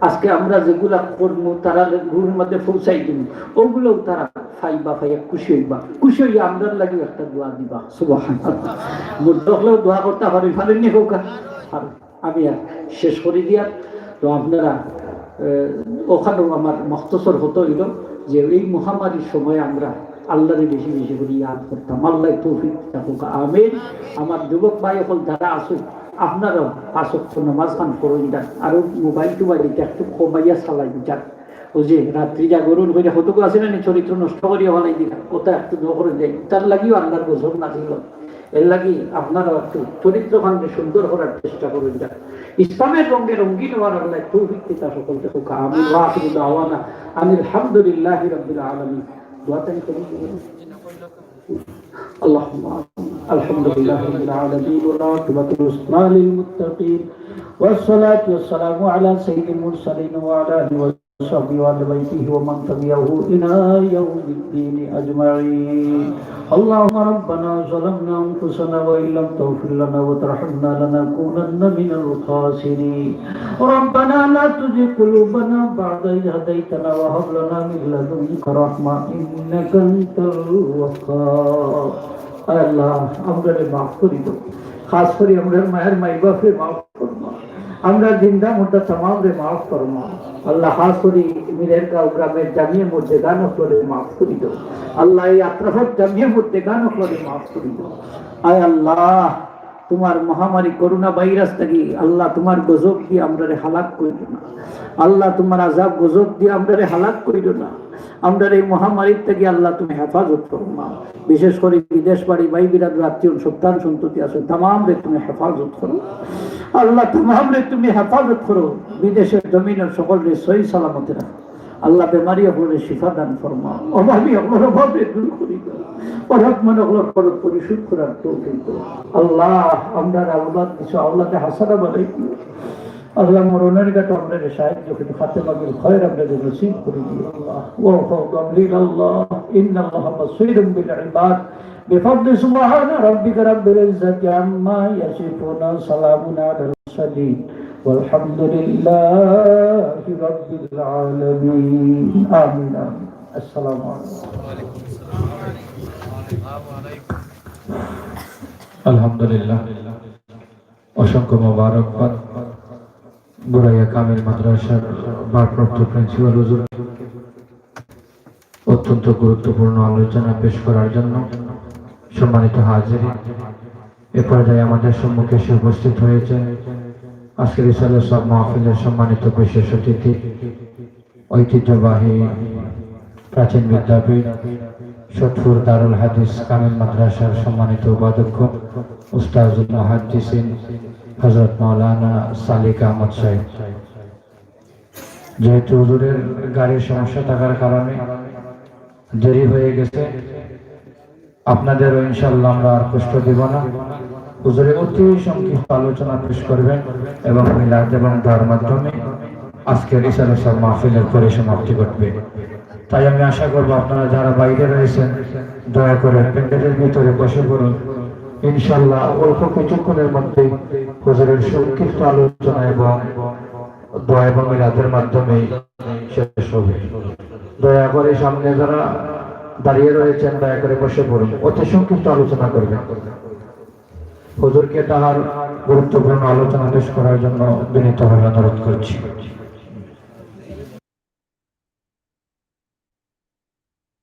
আজকে আমরা যেগুলা করবো তারা গুরুর মধ্যে পৌঁছাই দিব, ওগুলো তারা খাইবা, খাইয়া খুশি হইবা, খুশি হইয়া আমরা লাগে একটা দোয়া দিবা। সুবহানাল্লাহ। মুদ্দকলেও দোয়া করতে পারি, পারেননি হোক? আমি আর শেষ করে দিয়া তো আপনারা ওখানেও আমার মখতসর হতো হইল যে এই মহামারীর সময় আমরা আল্লাহরে বেশি বেশি করে ইয়াদ করতাম। আল্লাহ তৌফিক থাকুক, আমিন। আমার যুবক ভাই এখন যারা আসুন, আপনারাও 5 ওয়াক্ত নামাজ খান করুন যান, আরো মোবাইল টোবাইল এটা একটু কমাইয়া চালাই যান। ওই যে রাত্রি জাগরণ করে হতকু আছে না, চরিত্র নষ্ট করিয়া বানাই দিলাম, ওটা একটু করে দেয়, তার লাগিও আল্লাহর গজব না ছিল। এর লাগি আপনারাও একটু চরিত্র খানকে সুন্দর করার চেষ্টা করুন যান, ইসলামের রঙে রঙ্গিন হওয়ার আল্লাহ তৌফিক দিতা সকলকে হোক, আমিন। ওয়া আখিরু দাওয়ানা আলহামদুলিল্লাহি রাব্বিল আলামিন। দোয়াটাই করুন। اللهم الحمد لله رب العالمين والعاقبة الحسنى للمتقين والصلاة والسلام على سيد المرسلين وعلى آله وصحبه وعلى بيته ومن تبعه إلى يوم الدين أجمعين. اللهم ربنا ظلمنا أنفسنا وإن لم تغفر لنا وترحمنا لنكونن من الخاسرين. ربنا لا تزغ قلوبنا بعد إذ هديتنا وهب لنا من لدنك رحمة إنك أنت الوهاب. আল্লাহ আমাদের মাফ করে দাও, খাস করে আমাদের মায়ের মাই বাপরে মাফ করো, আমরা জিন্দা মুর্দা तमाम রে মাফ করো আল্লাহ। খাস করে মিরের গাঁও গ্রামের জামিয়া মসজিদ গানো করে মাফ করে দাও আল্লাহ। এই আত্রাফত জামিয়া মসজিদ গানো করে মাফ করে দাও। আয় আল্লাহ, তোমার মহামারী করোনা ভাইরাস থেকে আল্লাহ তোমার গজব দিয়ে আমরা হালাক করিল না আল্লাহ, তোমার আযাব গজব দিয়ে আমরা হালাক করিল না। আমরা এই মহামারীর থেকে আল্লাহ তুমি হেফাজত করো না। বিশেষ করে বিদেশ বাড়ি ভাই বিরাট আত্মীয় সন্তান সন্ততি আছে तमाम রে তুমি হেফাজত করো আল্লাহ, तमाम রে তুমি হেফাজত করো। বিদেশের জমিনের সকলকে সহি সালামতে রাখো আল্লাহ। বেমারি হলে শিফা দান ফরমাও, অভাবী হলে অভাবে দূর করি দাও, অভাব মনে হলো খরচ পরিশোধ করার তৌফিক দাও আল্লাহ। আমরা আওলাদ কিছু আওলাদে হাসানা বানাই আল্লাহ, মরণের কাছে আপনাদের সাহায্য করে ফাতেমা বিল খায়র আপনাদের নসিব করে দিও আল্লাহ। ওয়া ফাওকালিল আল্লাহ ইন্নাল্লাহা বাসীরুম বিল ইবাদ বিফadli সুবহানা রাব্বিকা রাব্বিল ইজ্জাতি আম্মা ইয়াসিফুন সালামুন আলাল মুরসালিন والحمد لله رب العالمين آمين السلام عليكم আলহামদুলিল্লাহ। অসংখ্য মোবারকবাদ বুরাইয়া কামিল মাদ্রাসার ভারপ্রাপ্ত প্রিন্সিপাল হুজুর অত্যন্ত গুরুত্বপূর্ণ আলোচনা পেশ করার জন্য। সম্মানিত হাজির, এ পর্যায়ে আমাদের সম্মুখে এসে উপস্থিত হয়েছে আজকের ইসালে সব মাহফিলের সম্মানিত বিশেষ অতিথি, ঐতিহ্যবাহী প্রাচীন বিদ্যাপীঠ সতপুর দারুল হাদিস কামিল মাদ্রাসার সম্মানিত উপাধ্যক্ষ উস্তাজুল মুহাদ্দিসিন হযরত মাওলানা সালিক আহমদ সাহেব। যেহেতু হুজুরের গাড়ির সমস্যা থাকার কারণে দেরি হয়ে গেছে, আপনাদেরও ইনশাআল্লাহ আমরা আর কষ্ট দিব না। হুজুরের অতি সংক্ষিপ্ত আলোচনা পেশ করবেন এবং মিলাদ এবং দোয়ার মাধ্যমে আজকের ইসালে সব মাহফিলের পরিসমাপ্তি ঘটবে। তাই আমি আশা করব আপনারা যারা বাইরে রয়েছেন দয়া করে প্যান্ডেলের ভিতরে বসে পড়ুন। ইনশাআল্লাহ অল্প কিছুক্ষণের মধ্যেই হুজুরের সংক্ষিপ্ত আলোচনা এবং দোয়া এবং মিলাদের মাধ্যমে শেষ হবে। দয়া করে সামনে যারা দাঁড়িয়ে রয়েছেন দয়া করে বসে পড়ুন, অতি সংক্ষিপ্ত আলোচনা করবেন। হুজুরকে তাহার গুরুত্বপূর্ণ আলোচনা পেশ করার জন্য বিনীতভাবে অনুরোধ করছি।